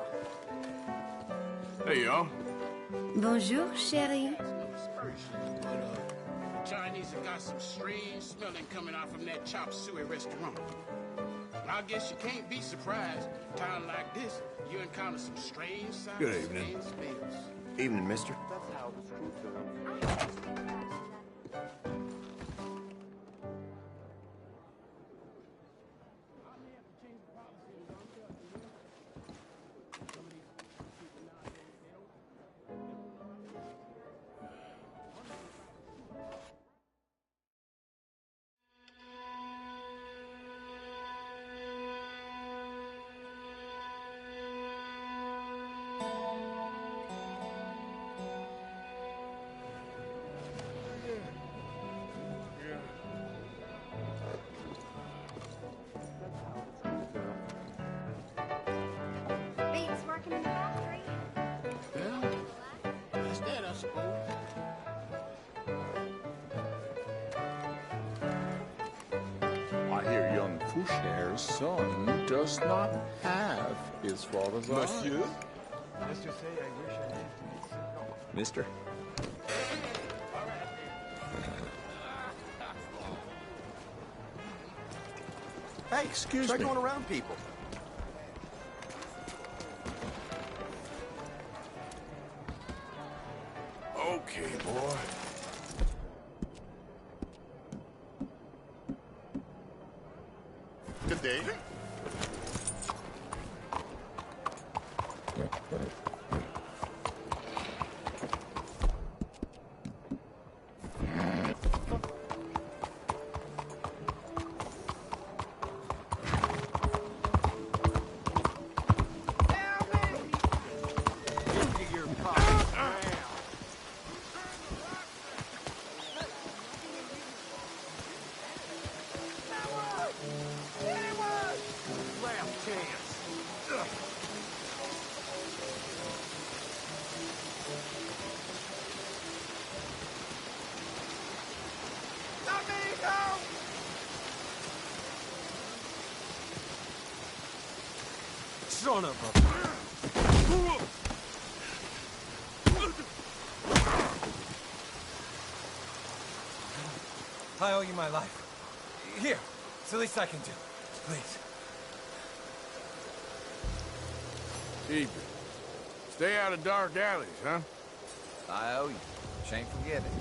Hey, y'all. Bonjour, chérie. Chinese have got some strange smelling coming out from that chop suey restaurant. I guess you can't be surprised. Town like this, you encounter some strange sights. Good evening. And smells. Evening, mister. Bates working in the factory? Well, that's that, I suppose. I hear young Foucher's son does not have his father's eyes. Monsieur? Mister? Hey, excuse me. Try going around people. Okay, boy. Good day. Son of a... I owe you my life. Here, it's the least I can do. Please. Keep it. Stay out of dark alleys, huh? I owe you. Shan't forget it.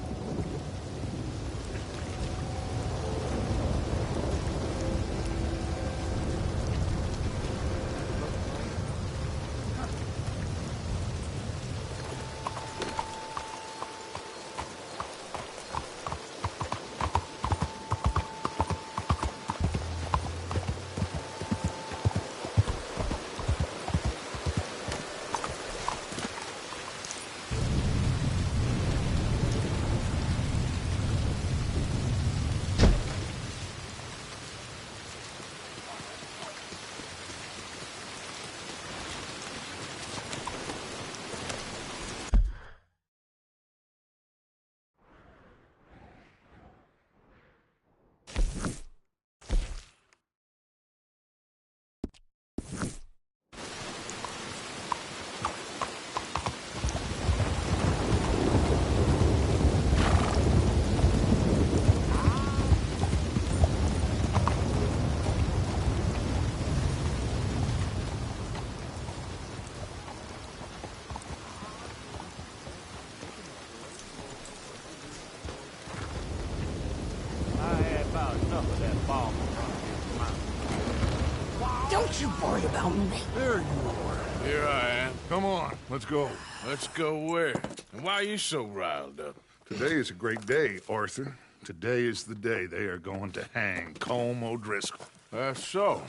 Don't you worry about me. There you are. Here I am. Come on, let's go. Let's go where? And why are you so riled up? Today is a great day, Arthur. Today is the day they are going to hang Colm O'Driscoll. That's so.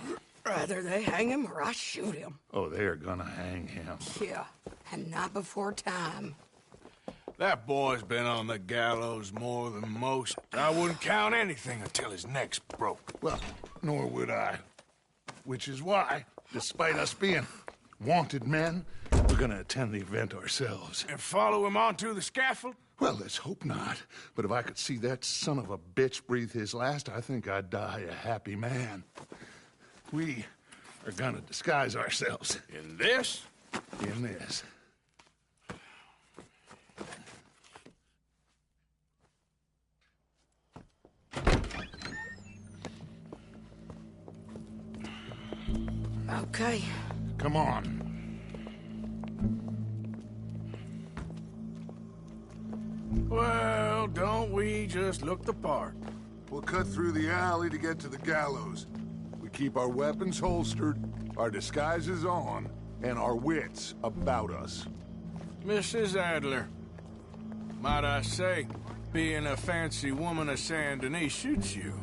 Rather they hang him or I shoot him. Oh, they are gonna hang him. Yeah, and not before time. That boy's been on the gallows more than most. I wouldn't count anything until his neck's broke. Well, nor would I. Which is why, despite us being wanted men, we're gonna attend the event ourselves. And follow him onto the scaffold? Well, let's hope not. But if I could see that son of a bitch breathe his last, I think I'd die a happy man. We are gonna disguise ourselves. In this? In this. Okay. Come on. Well, don't we just look the part? We'll cut through the alley to get to the gallows. We keep our weapons holstered, our disguises on, and our wits about us. Mrs. Adler, might I say, being a fancy woman of Saint Denis suits you.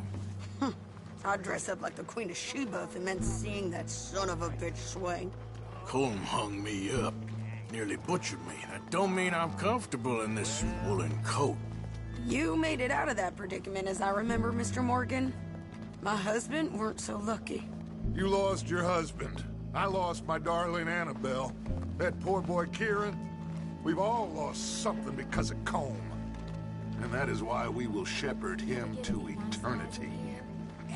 I'd dress up like the Queen of Sheba if it meant seeing that son of a bitch swing. Colm hung me up, nearly butchered me. That don't mean I'm comfortable in this woolen coat. You made it out of that predicament, as I remember, Mr. Morgan. My husband weren't so lucky. You lost your husband. I lost my darling Annabelle. That poor boy Kieran. We've all lost something because of Colm. And that is why we will shepherd him to eternity.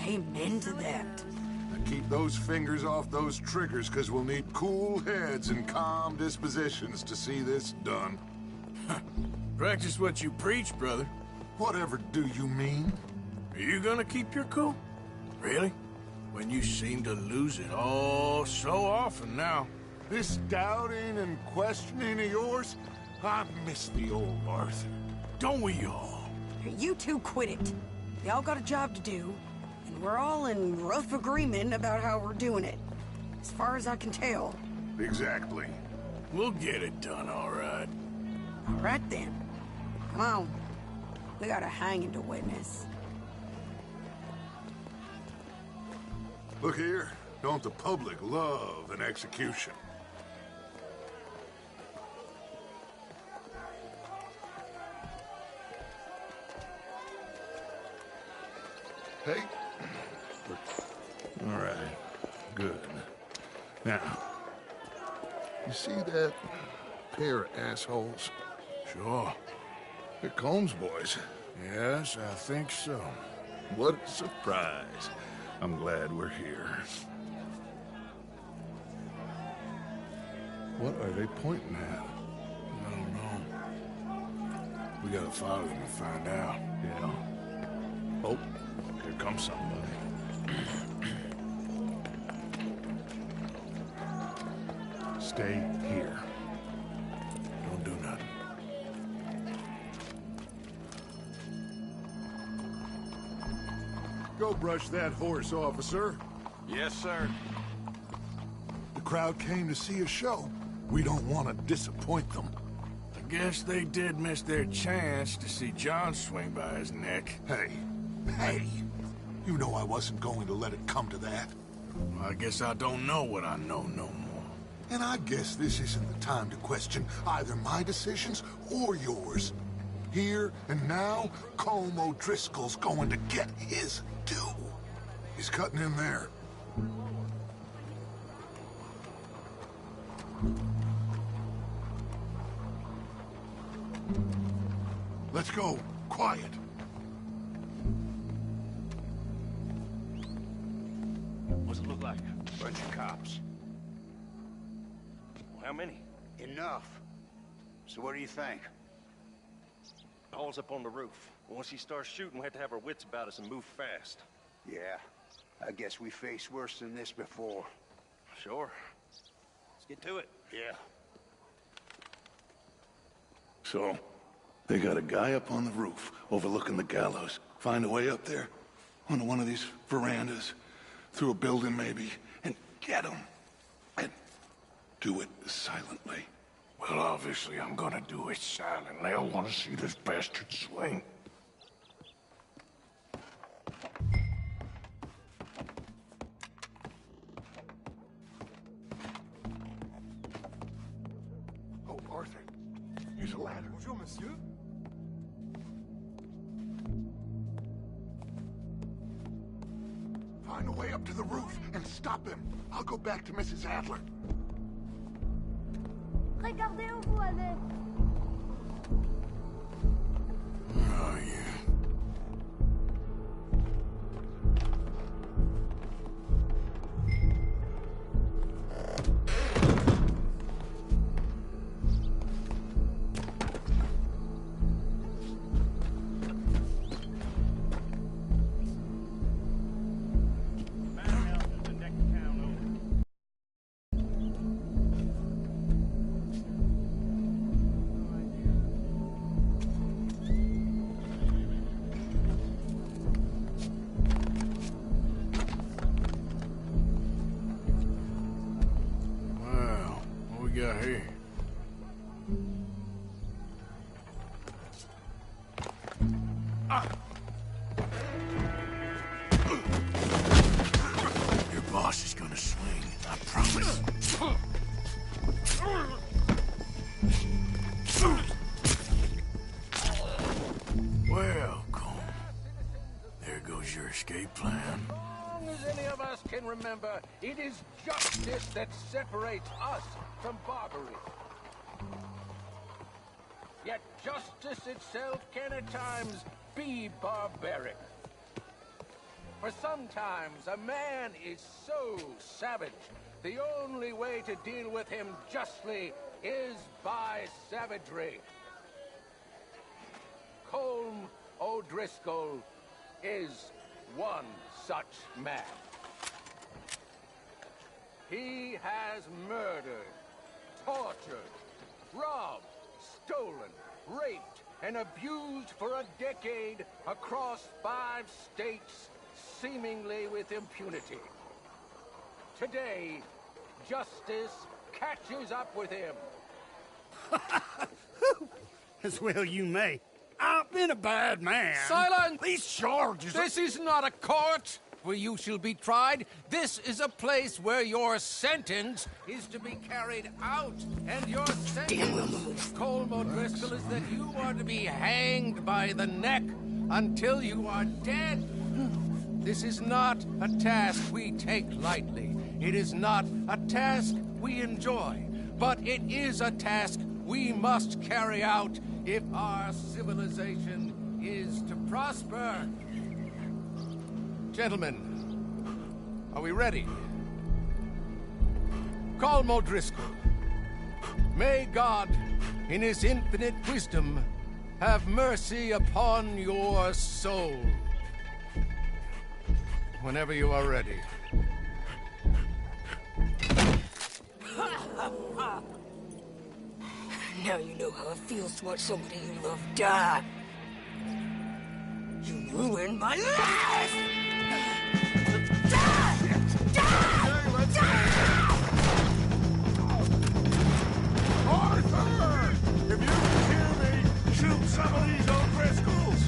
Amen to that. Now keep those fingers off those triggers, because we'll need cool heads and calm dispositions to see this done. Practice what you preach, brother. Whatever do you mean? Are you gonna keep your cool? Really? When you seem to lose it all so often now. This doubting and questioning of yours, I miss the old Arthur. Don't we all? You two quit it. Y'all got a job to do, and we're all in rough agreement about how we're doing it. As far as I can tell. Exactly. We'll get it done, all right. All right, then. Come on. We got a hanging to witness. Look here. Don't the public love an execution? Hey. All right. Good. Now, you see that pair of assholes? Sure. They're Colm's boys. Yes, I think so. What a surprise. I'm glad we're here. What are they pointing at? I don't know. We gotta follow them and find out. Yeah. Oh, here comes somebody. stay here. Don't do nothing. Go brush that horse, officer. Yes, sir. The crowd came to see a show. We don't want to disappoint them. I guess they did miss their chance to see John swing by his neck. Hey, you know I wasn't going to let it come to that. Well, I guess I don't know what I know no more. And I guess this isn't the time to question either my decisions or yours. Here and now, Colm O'Driscoll's going to get his due. He's cutting in there. Let's go. Quiet. What's it look like? Bunch of cops. Well, how many? Enough. So what do you think? Paul's up on the roof. Once he starts shooting, we have to have our wits about us and move fast. Yeah. I guess we faced worse than this before. Sure. Let's get to it. Yeah. So, they got a guy up on the roof overlooking the gallows. Find a way up there, onto one of these verandas, through a building maybe, and get him. And do it silently. Well, obviously I'm gonna do it silently. I want to see this bastard swing. Oh, Arthur. Here's a ladder. Bonjour, monsieur. Find a way up to the roof and stop him. I'll go back to Mrs. Adler. Regardez où vous allez. Where are you? Got here? Your boss is gonna swing, I promise. Well, Colm, there goes your escape plan. As long as any of us can remember, it is justice that separates us from barbarism. Yet justice itself can at times be barbaric. For sometimes a man is so savage, the only way to deal with him justly is by savagery. Colm O'Driscoll is one such man. He has murdered, tortured, robbed, stolen, raped, and abused for a decade across 5 states, seemingly with impunity. Today, justice catches up with him. As well you may. I've been a bad man. Silence! These charges... This is not a court where you shall be tried. This is a place where your sentence is to be carried out. And your sentence, Colm O'Driscoll, is that you are to be hanged by the neck until you are dead. This is not a task we take lightly. It is not a task we enjoy. But it is a task we must carry out if our civilization is to prosper. Gentlemen, are we ready? Colm O'Driscoll, may God, in his infinite wisdom, have mercy upon your soul. Whenever you are ready. Now you know how it feels to watch somebody you love die. You ruined my life! Arthur! If you can hear me, shoot some of these O'Driscolls!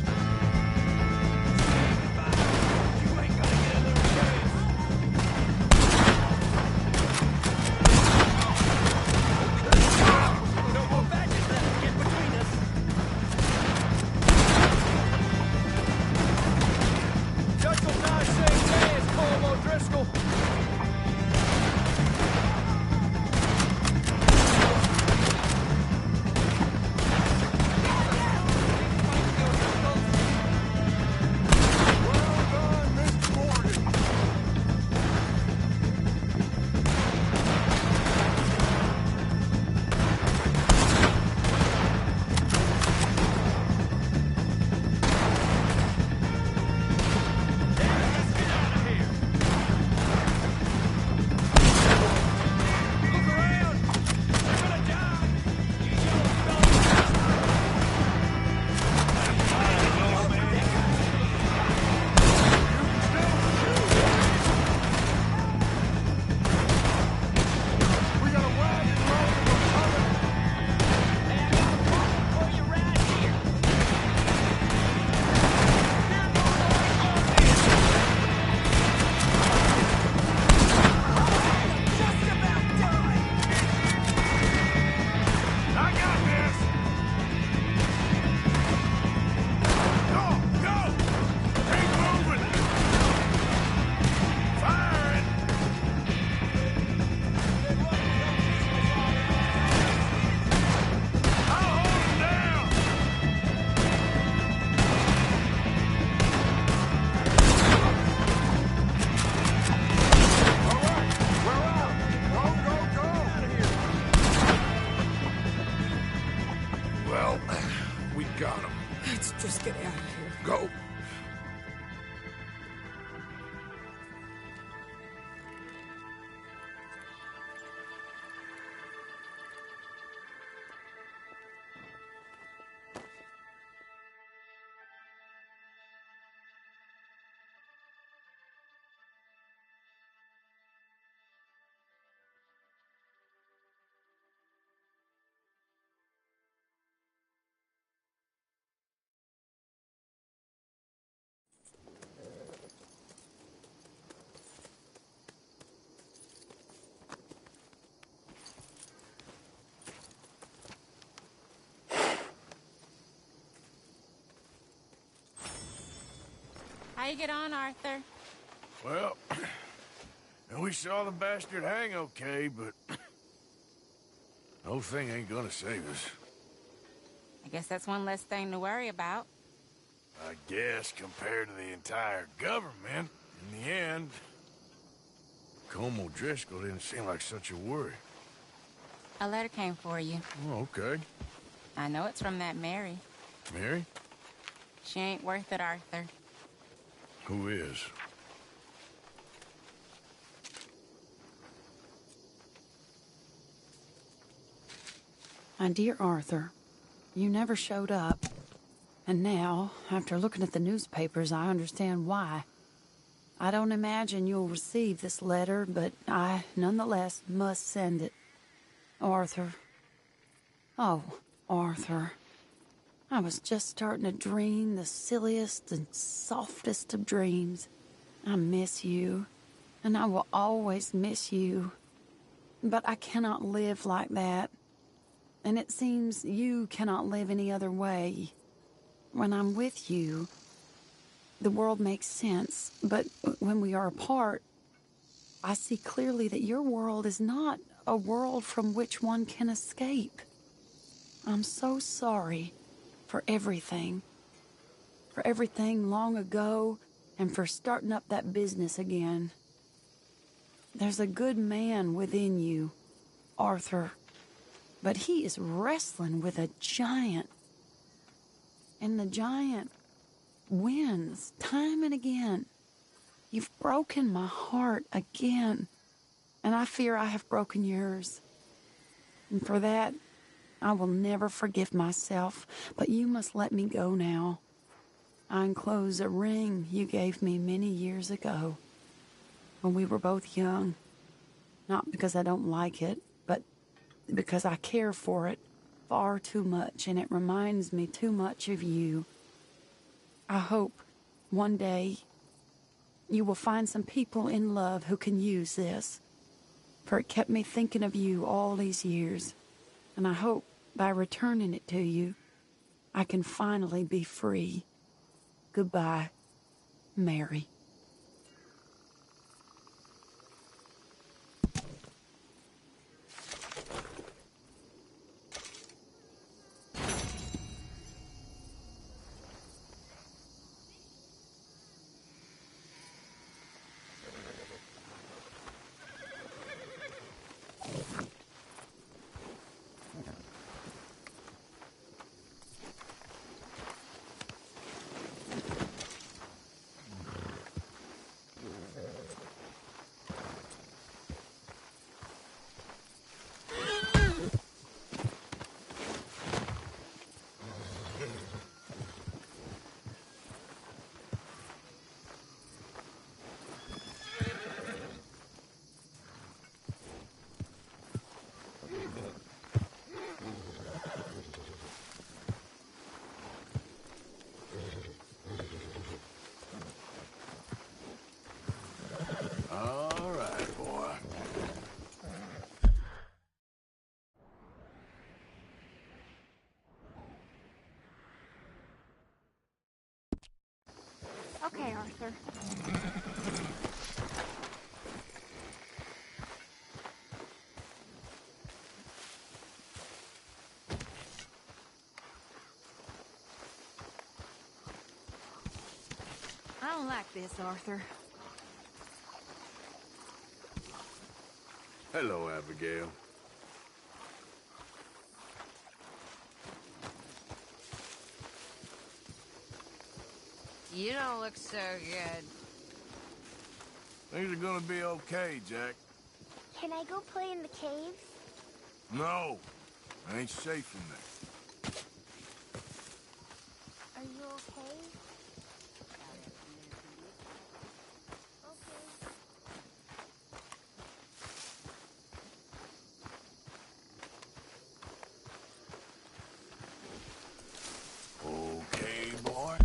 You ain't gonna get another chance! No more badges left to get between us. Dutch will die same day as Cole O'Driscoll. Well, we got him. Let's just get out of here. Go. How you get on, Arthur? Well, we saw the bastard hang okay, but the whole thing ain't gonna save us. I guess that's one less thing to worry about. I guess compared to the entire government, in the end, Colm O'Driscoll didn't seem like such a worry. A letter came for you. Oh, okay. I know it's from that Mary. Mary? She ain't worth it, Arthur. Who is? My dear Arthur, you never showed up. And now, after looking at the newspapers, I understand why. I don't imagine you'll receive this letter, but I, nonetheless, must send it. Arthur. Oh, Arthur. I was just starting to dream the silliest and softest of dreams. I miss you, and I will always miss you. But I cannot live like that. And it seems you cannot live any other way. When I'm with you, the world makes sense. But when we are apart, I see clearly that your world is not a world from which one can escape. I'm so sorry for everything. For everything long ago, and for starting up that business again. There's a good man within you, Arthur. But he is wrestling with a giant. And the giant wins time and again. You've broken my heart again. And I fear I have broken yours. And for that, I will never forgive myself, but you must let me go now. I enclose a ring you gave me many years ago, when we were both young. Not because I don't like it, but because I care for it far too much, and it reminds me too much of you. I hope one day you will find some people in love who can use this, for it kept me thinking of you all these years, and I hope by returning it to you, I can finally be free. Goodbye, Mary. All right, boy. Okay, Arthur. I don't like this, Arthur. Hello, Abigail. You don't look so good. Things are gonna be okay, Jack. Can I go play in the caves? No, I ain't safe in there. Are you okay? Okay, boy.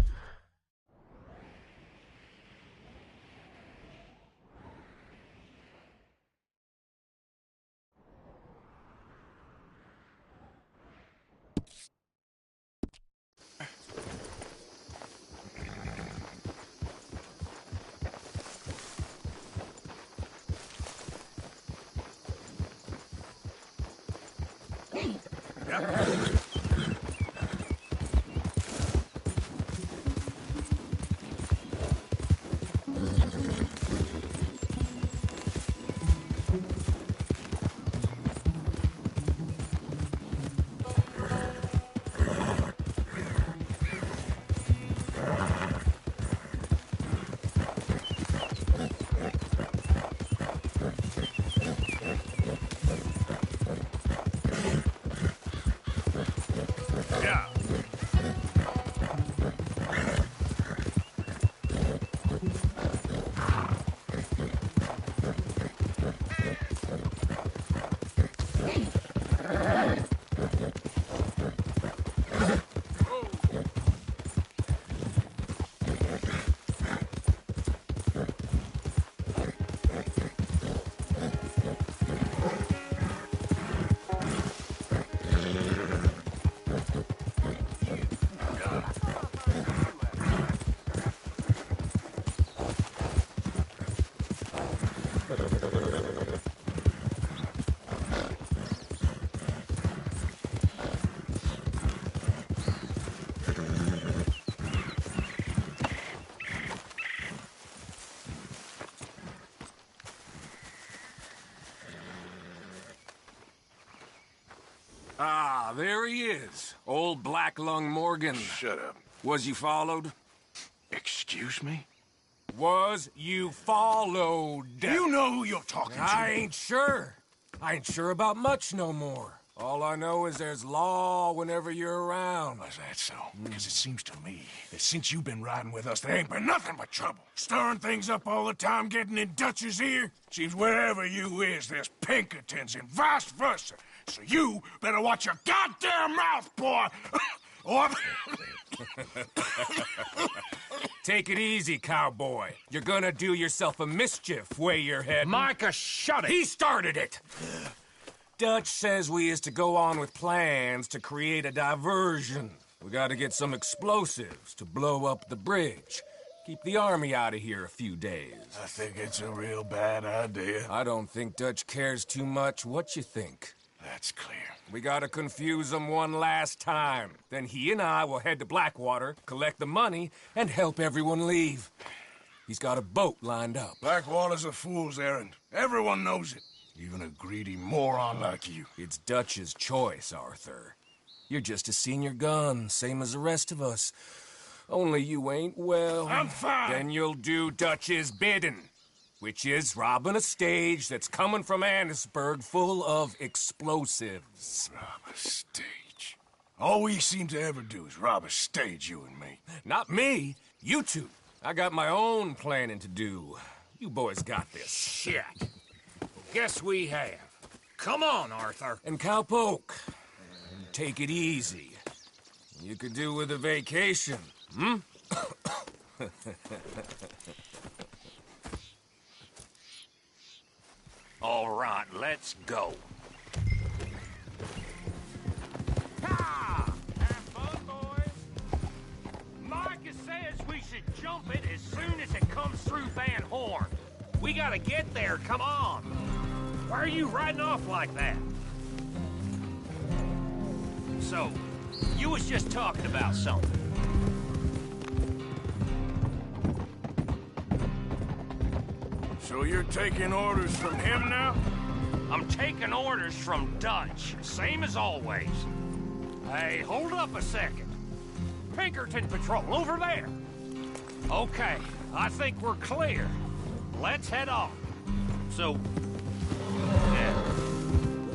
Ah, there he is. Old Black Lung Morgan. Shut up. Was you followed? Excuse me? Was you followed? You know who you're talking to. I ain't sure. I ain't sure about much no more. All I know is there's law whenever you're around. Is that so? Because it seems to me that since you've been riding with us, there ain't been nothing but trouble. Stirring things up all the time, getting in Dutch's ear. Seems wherever you is, there's Pinkertons and vice versa. So you better watch your goddamn mouth, boy! Or... Take it easy, cowboy. You're gonna do yourself a mischief where you're heading. Micah, shut it! He started it! Dutch says we is to go on with plans to create a diversion. We gotta get some explosives to blow up the bridge. Keep the army out of here a few days. I think it's a real bad idea. I don't think Dutch cares too much what you think. That's clear. We gotta confuse him one last time. Then he and I will head to Blackwater, collect the money, and help everyone leave. He's got a boat lined up. Blackwater's a fool's errand. Everyone knows it. Even a greedy moron like you. It's Dutch's choice, Arthur. You're just a senior gun, same as the rest of us. Only you ain't well. I'm fine. Then you'll do Dutch's bidding, which is robbing a stage that's coming from Annisburg full of explosives. Rob a stage? All we seem to ever do is rob a stage, you and me. Not me. You two. I got my own planning to do. You boys got this. Shit. Guess we have. Come on, Arthur. And Cowpoke, take it easy. You could do with a vacation, hmm? All right, let's go. Ha! Have fun, boys. Micah says we should jump it as soon as it comes through Van Horn. We gotta get there, come on. Why are you riding off like that? So, you was just talking about something. So you're taking orders from him now? I'm taking orders from Dutch, same as always. Hey, hold up a second. Pinkerton Patrol, over there. Okay, I think we're clear. Let's head off. So, yeah,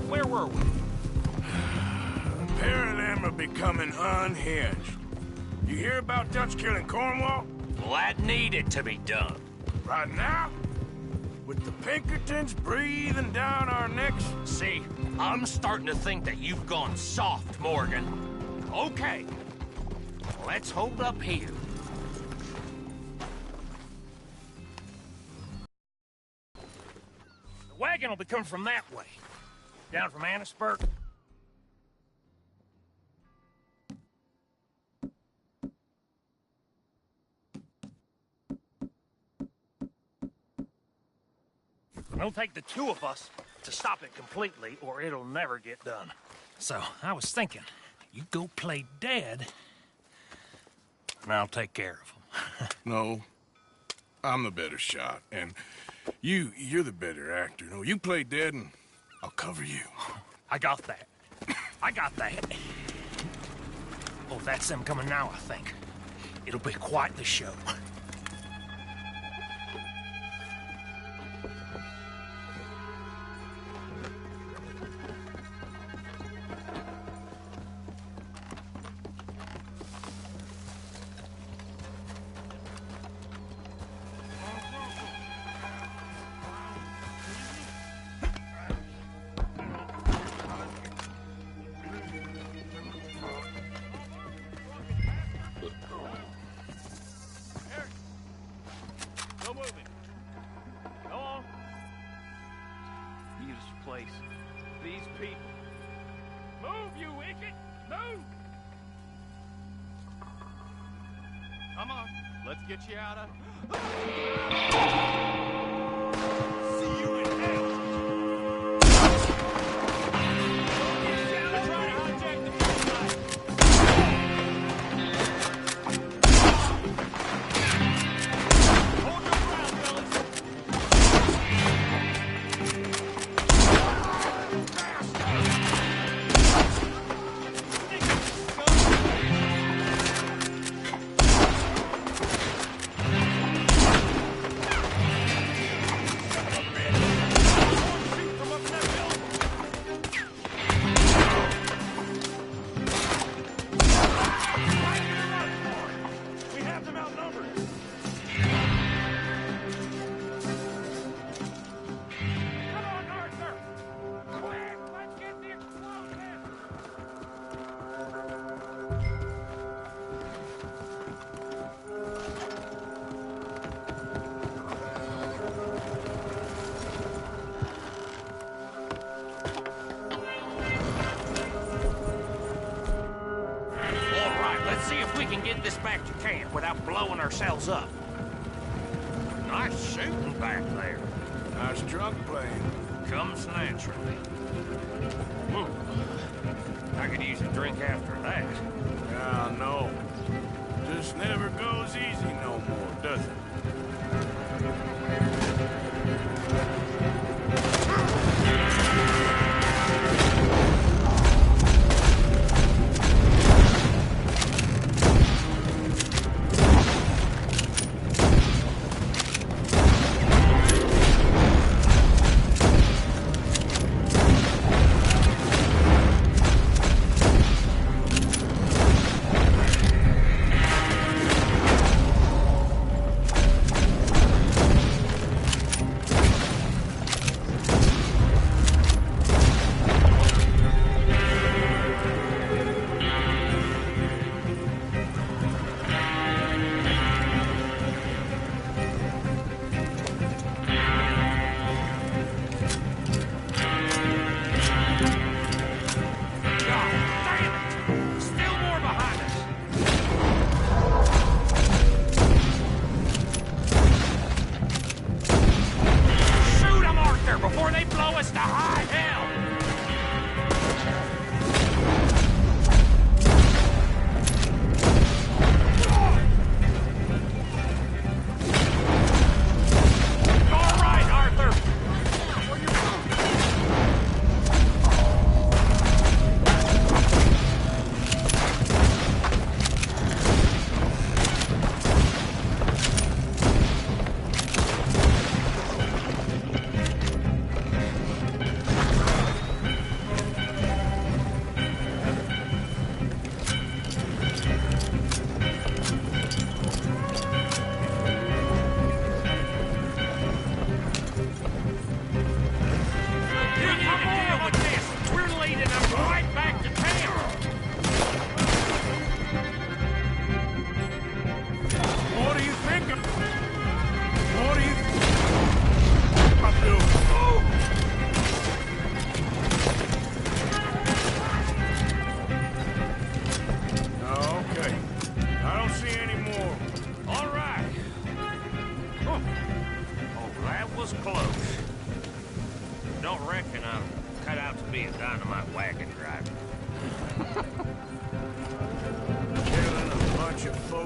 where were we? A pair of them are becoming unhinged. You hear about Dutch killing Cornwall? Well, that needed to be done. Right now? With the Pinkertons breathing down our necks? See, I'm starting to think that you've gone soft, Morgan. Okay, let's hold up here. The wagon will be coming from that way. Down from Annisburg. It'll take the two of us to stop it completely, or it'll never get done. So, I was thinking, you go play dead, and I'll take care of him. No. I'm the better shot, and you're the better actor. No, you play dead, and I'll cover you. I got that. I got that. Oh, that's them coming now, I think. It'll be quite the show. Come on, let's get you out of... See you in hell! get this back to camp without blowing ourselves up. Nice shooting back there. Nice drunk playing. Comes naturally. I could use a drink after that. Yeah, no. Just never goes easy no more, does it? Before they blow us to high hell! All right, Arthur!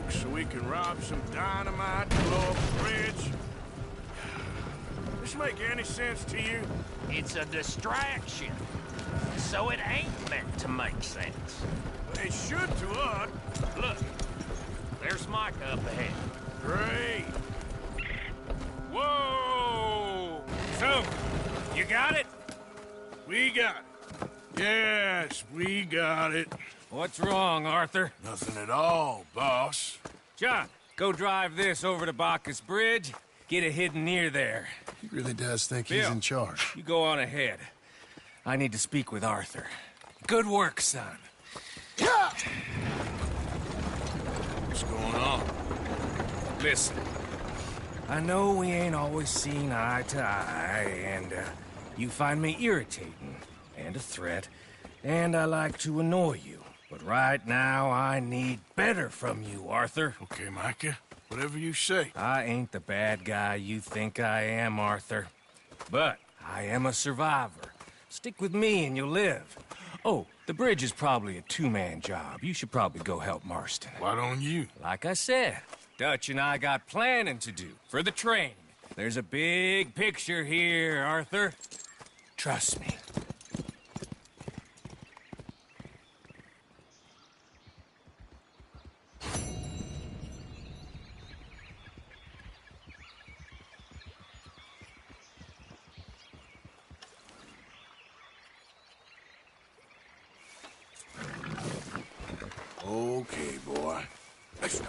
So we can rob some dynamite, blow up a bridge. This make any sense to you? It's a distraction. So it ain't meant to make sense. It should to us. Look, there's Micah up ahead. Great. Whoa! So, you got it? We got it. Yes, we got it. What's wrong, Arthur? Nothing at all, boss. John, go drive this over to Bacchus Bridge. Get it hidden near there. He really does think Bill, he's in charge. You go on ahead. I need to speak with Arthur. Good work, son. What's going on? Listen, I know we ain't always seen eye to eye, and you find me irritating and a threat, and I like to annoy you. But right now, I need better from you, Arthur. Okay, Micah. Whatever you say. I ain't the bad guy you think I am, Arthur. But I am a survivor. Stick with me and you'll live. Oh, the bridge is probably a two-man job. You should probably go help Marston. Why don't you? Like I said, Dutch and I got planning to do for the training. There's a big picture here, Arthur. Trust me. Okay, boy. Let's go.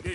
Yeah.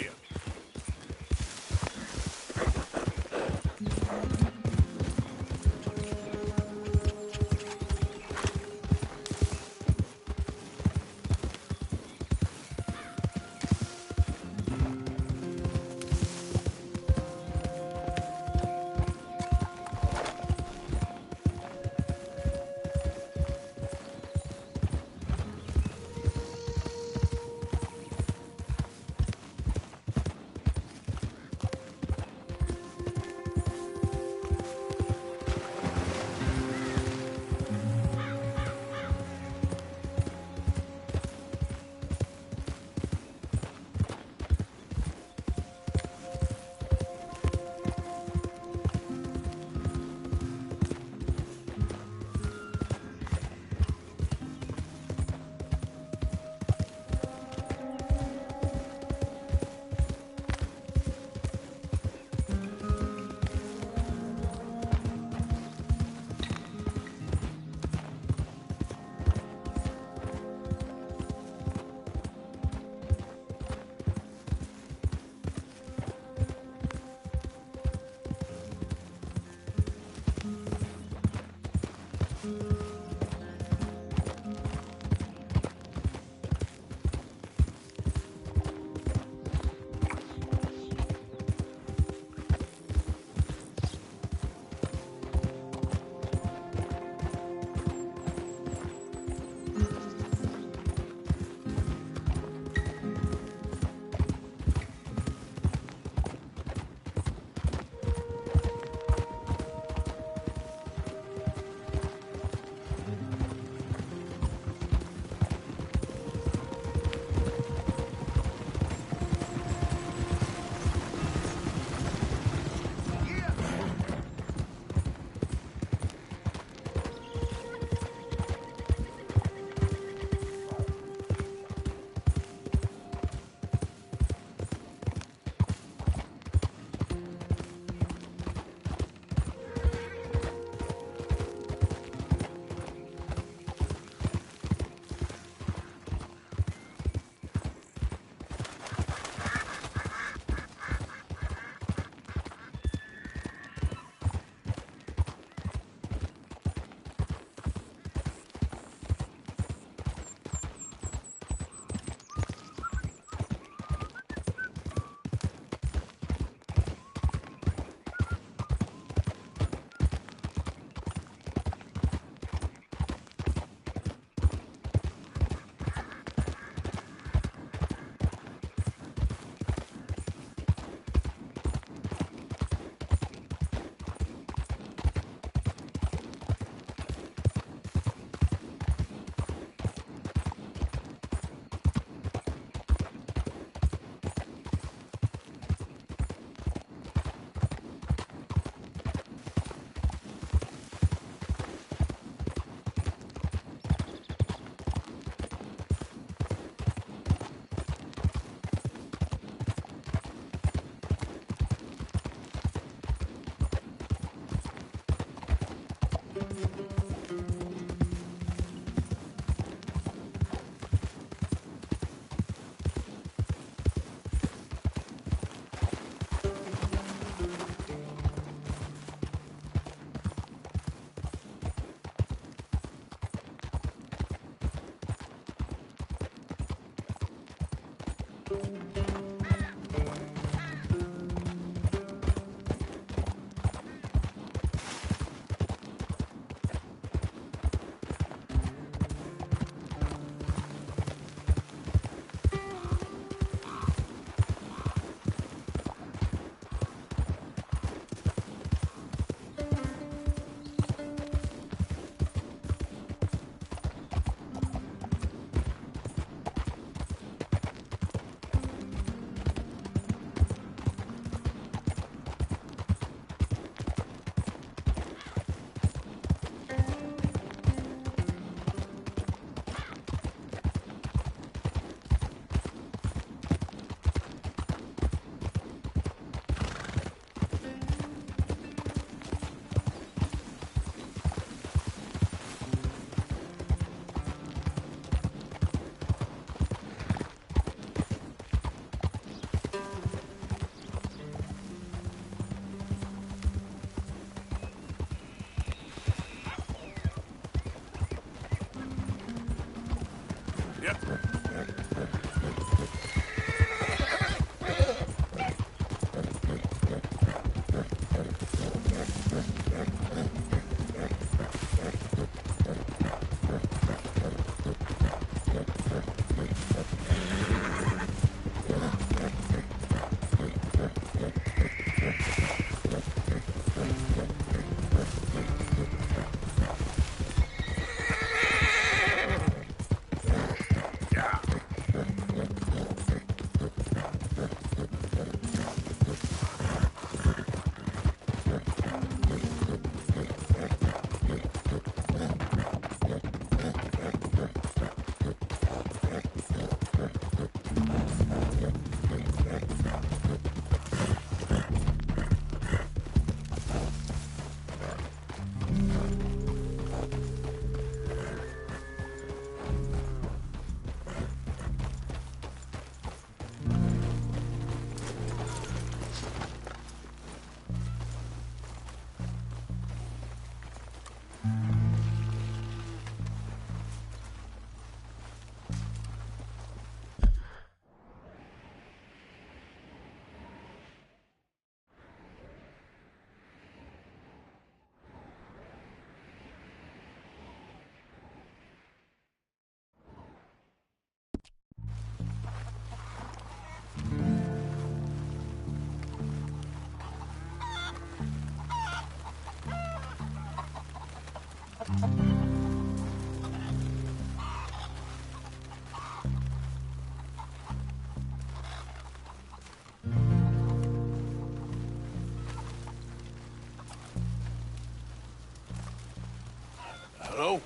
Hello?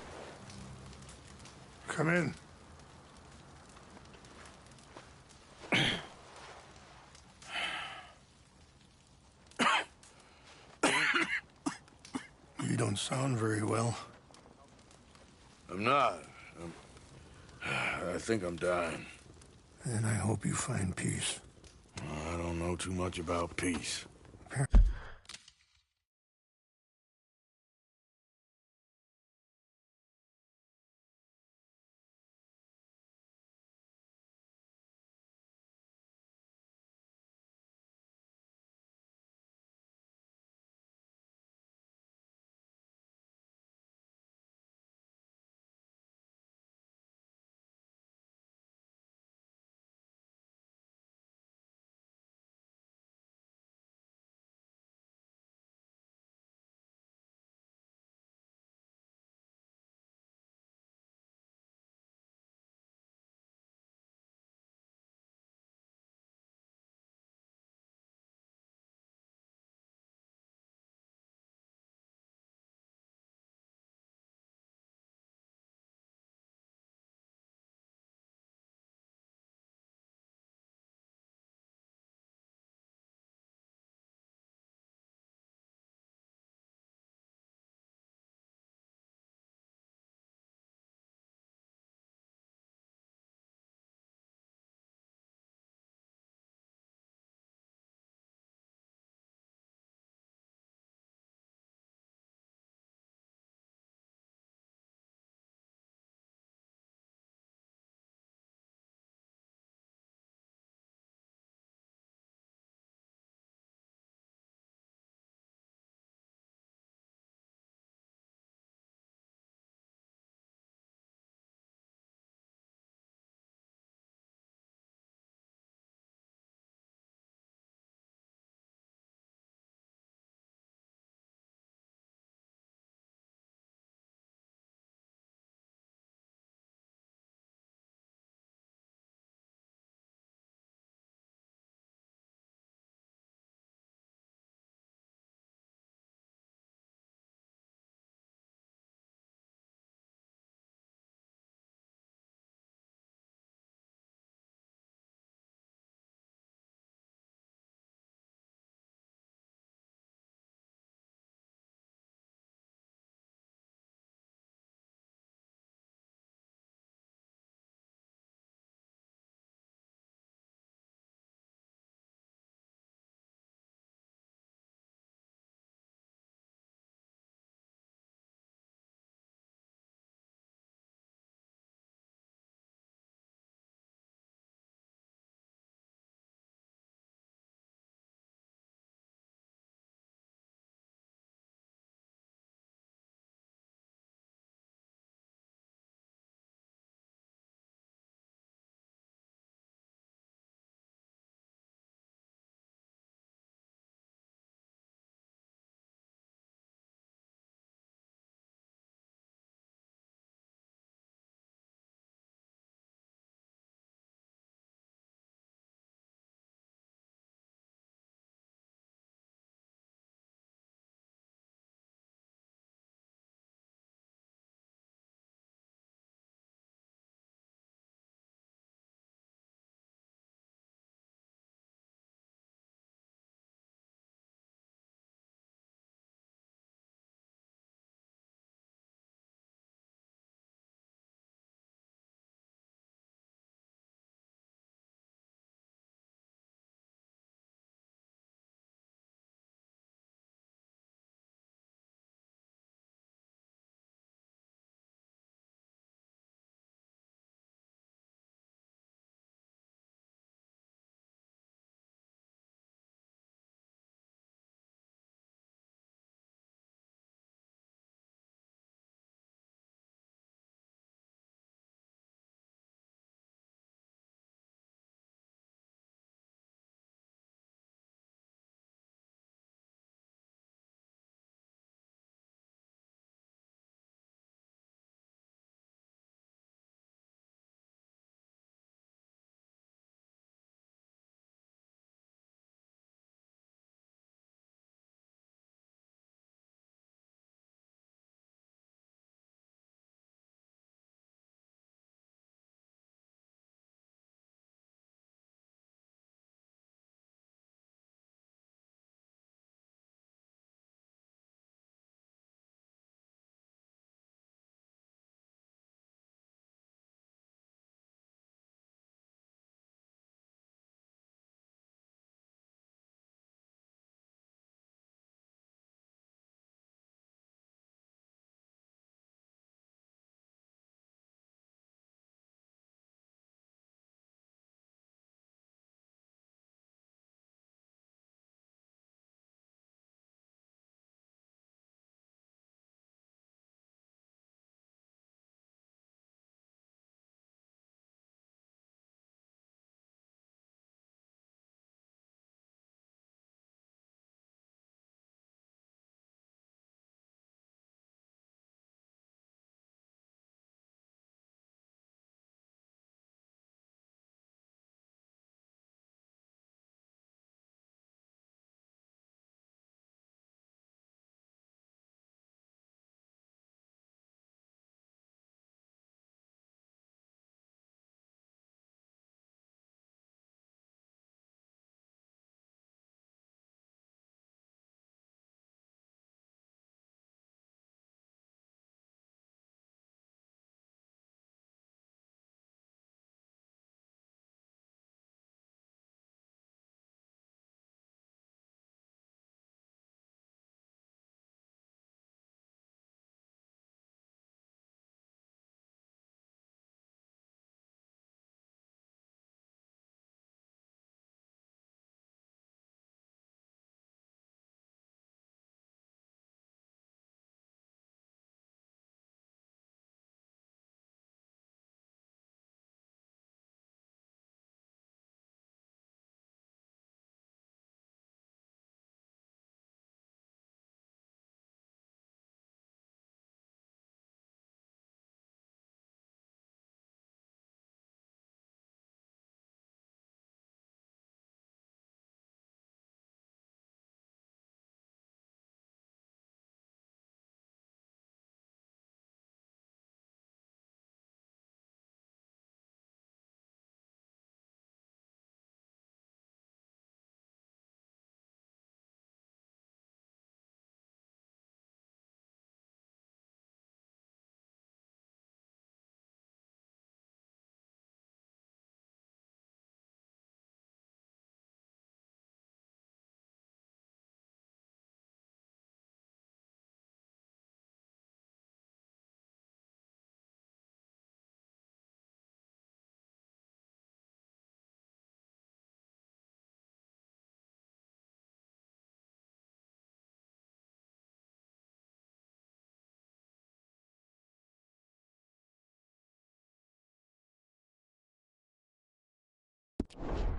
Come in. You don't sound very well. I'm not. I think I'm dying. And I hope you find peace. I don't know too much about peace.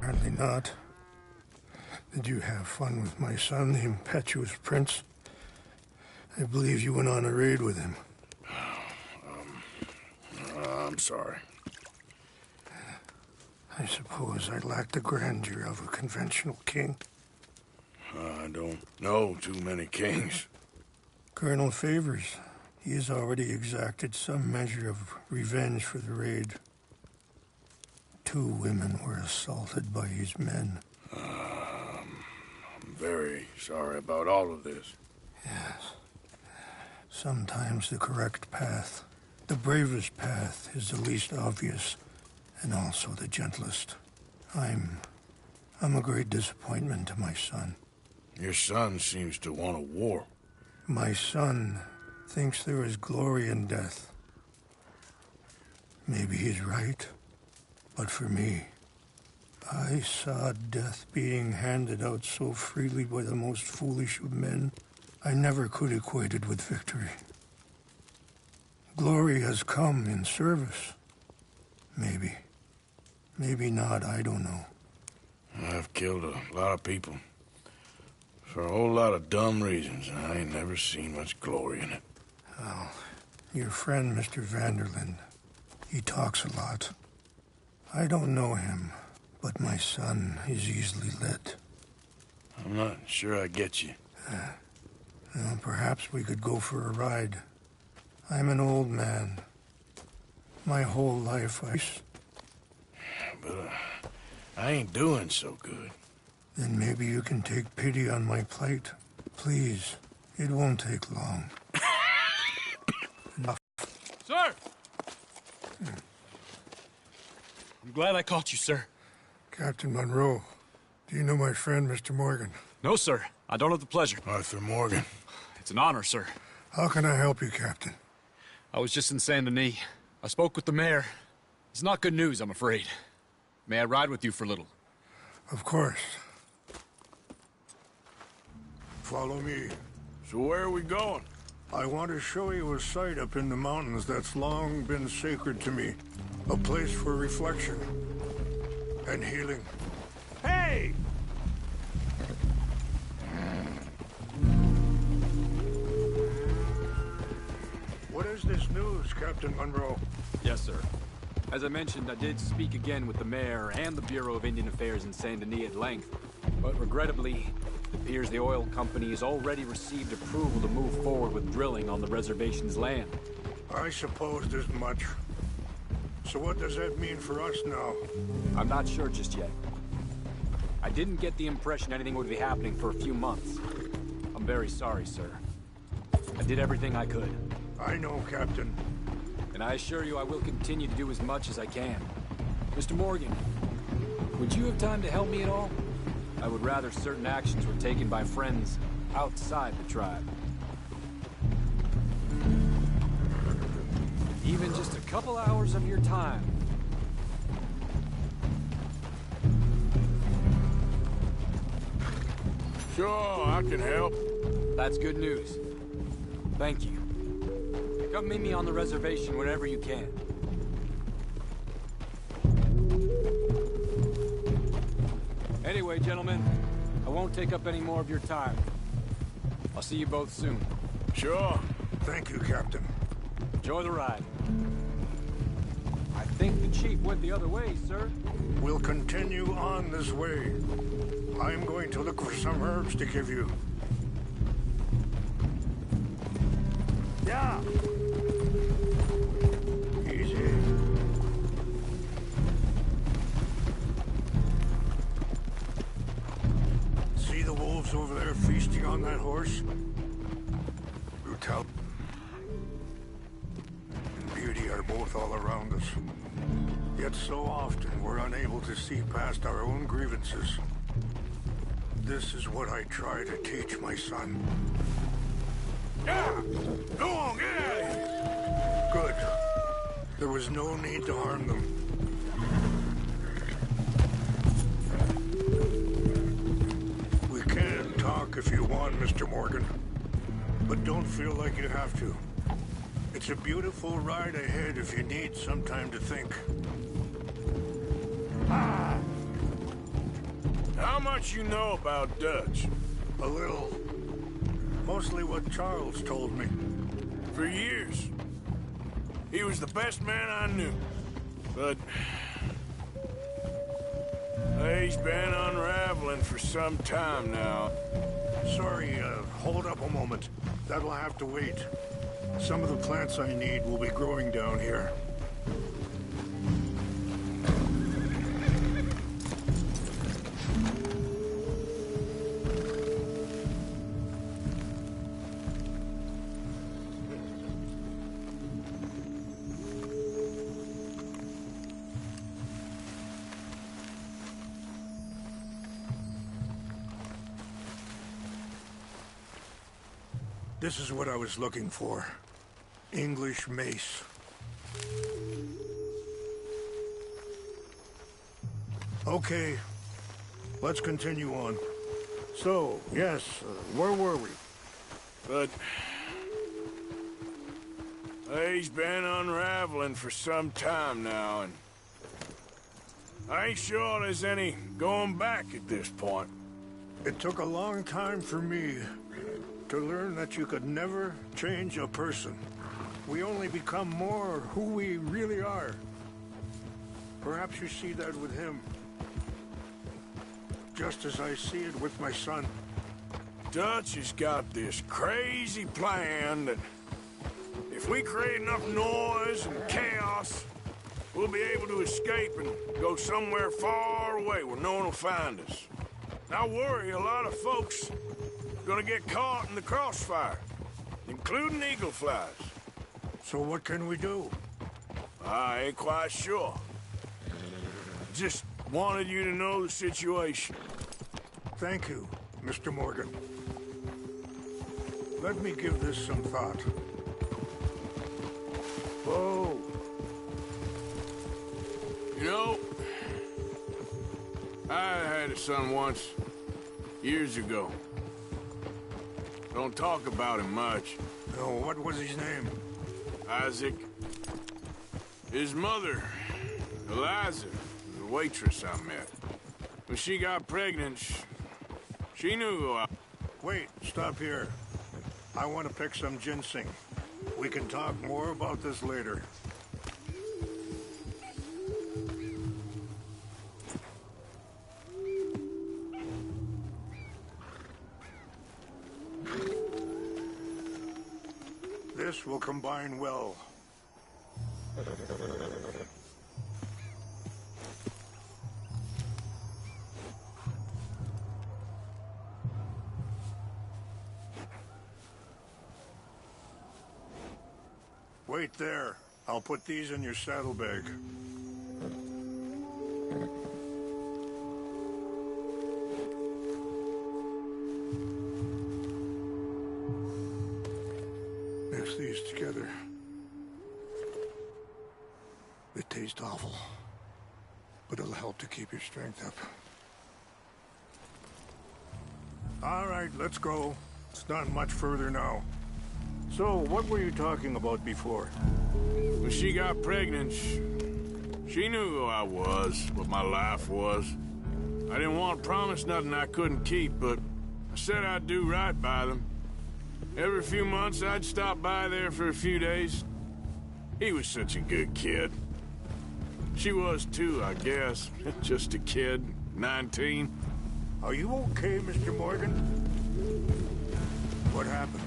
Apparently not. Did you have fun with my son, the impetuous prince? I believe you went on a raid with him. I'm sorry. I suppose I lack the grandeur of a conventional king. I don't know too many kings. Colonel Favors, he has already exacted some measure of revenge for the raid. 2 women were assaulted by his men. I'm very sorry about all of this. Yes. Sometimes the correct path, the bravest path, is the least obvious, and also the gentlest. I'm a great disappointment to my son. Your son seems to want a war. My son thinks there is glory in death. Maybe he's right, but for me, I saw death being handed out so freely by the most foolish of men, I never could equate it with victory. Glory has come in service. Maybe. Maybe not, I don't know. I've killed a lot of people. For a whole lot of dumb reasons, and I ain't never seen much glory in it. Oh, your friend, Mr. Vanderlyn, he talks a lot. I don't know him, but my son is easily led. I'm not sure I get you. Well, perhaps we could go for a ride. I'm an old man. My whole life But I ain't doing so good. Then maybe you can take pity on my plight. Please, it won't take long. Enough. Sir! I'm glad I caught you, sir. Captain Monroe, do you know my friend, Mr. Morgan? No, sir. I don't have the pleasure. Arthur Morgan. It's an honor, sir. How can I help you, Captain? I was just in Saint Denis. I spoke with the mayor. It's not good news, I'm afraid. May I ride with you for a little? Of course. Follow me. So where are we going? I want to show you a site up in the mountains that's long been sacred to me. A place for reflection and healing. Hey! What is this news, Captain Monroe? Yes, sir. As I mentioned, I did speak again with the mayor and the Bureau of Indian Affairs in Saint Denis at length. But regrettably, it appears the oil company has already received approval to move forward with drilling on the reservation's land. I supposed as much. So what does that mean for us now? I'm not sure just yet. I didn't get the impression anything would be happening for a few months. I'm very sorry, sir. I did everything I could. I know, Captain. And I assure you I will continue to do as much as I can. Mr. Morgan, would you have time to help me at all? I would rather certain actions were taken by friends outside the tribe. Even just a couple hours of your time. Sure, I can help. That's good news. Thank you. Come meet me on the reservation whenever you can. Anyway, gentlemen, I won't take up any more of your time. I'll see you both soon. Sure. Thank you, Captain. Enjoy the ride. I think the chief went the other way, sir. We'll continue on this way. I'm going to look for some herbs to give you. Yeah. Easy. See the wolves over there feasting on that horse? Brutality and beauty are both all around us. Yet so often we're unable to see past our own grievances. This is what I try to teach my son. Yeah! Go on, get out of here! Good. There was no need to harm them. We can talk if you want, Mr. Morgan. But don't feel like you have to. It's a beautiful ride ahead if you need some time to think. How much you know about Dutch? A little. Mostly what Charles told me. For years. He was the best man I knew. But... he's been unraveling for some time now. Sorry, hold up a moment. That'll have to wait. Some of the plants I need will be growing down here. This is what I was looking for. English mace. Okay, let's continue on. So, yes, where were we? But... he's been unraveling for some time now, and... I ain't sure there's any going back at this point. It took a long time for me to learn that you could never change a person. We only become more who we really are. Perhaps you see that with him. Just as I see it with my son. Dutch has got this crazy plan that if we create enough noise and chaos, we'll be able to escape and go somewhere far away where no one will find us. I worry a lot of folks are gonna get caught in the crossfire, including eagle flies. So what can we do? I ain't quite sure. Just wanted you to know the situation. Thank you, Mr. Morgan. Let me give this some thought. Whoa. You know, I had a son once, years ago. Don't talk about him much. No, what was his name? Isaac. His mother, Eliza, the waitress I met. When she got pregnant, she knew who I... Wait, stop here. I want to pick some ginseng. We can talk more about this later. This will combine well. Wait there. I'll put these in your saddlebag. Mix these together. They taste awful, but it'll help to keep your strength up. All right, let's go. It's not much further now. So, what were you talking about before? When she got pregnant, she knew who I was, what my life was. I didn't want to promise nothing I couldn't keep, but I said I'd do right by them. Every few months, I'd stop by there for a few days. He was such a good kid. She was too, I guess. Just a kid, 19. Are you okay, Mr. Morgan? What happened?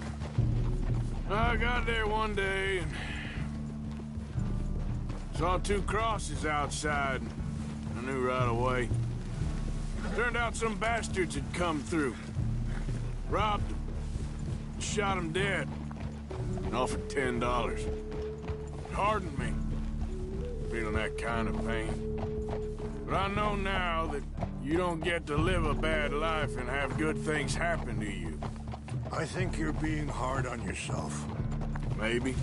I got there one day and saw two crosses outside. I knew right away. Turned out some bastards had come through. Robbed them. Shot him dead. And offered $10. It hardened me. Feeling that kind of pain. But I know now that you don't get to live a bad life and have good things happen to you. I think you're being hard on yourself. Maybe.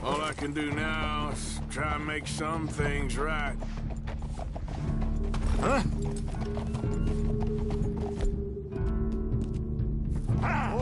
All I can do now is try and make some things right. Huh? Ah!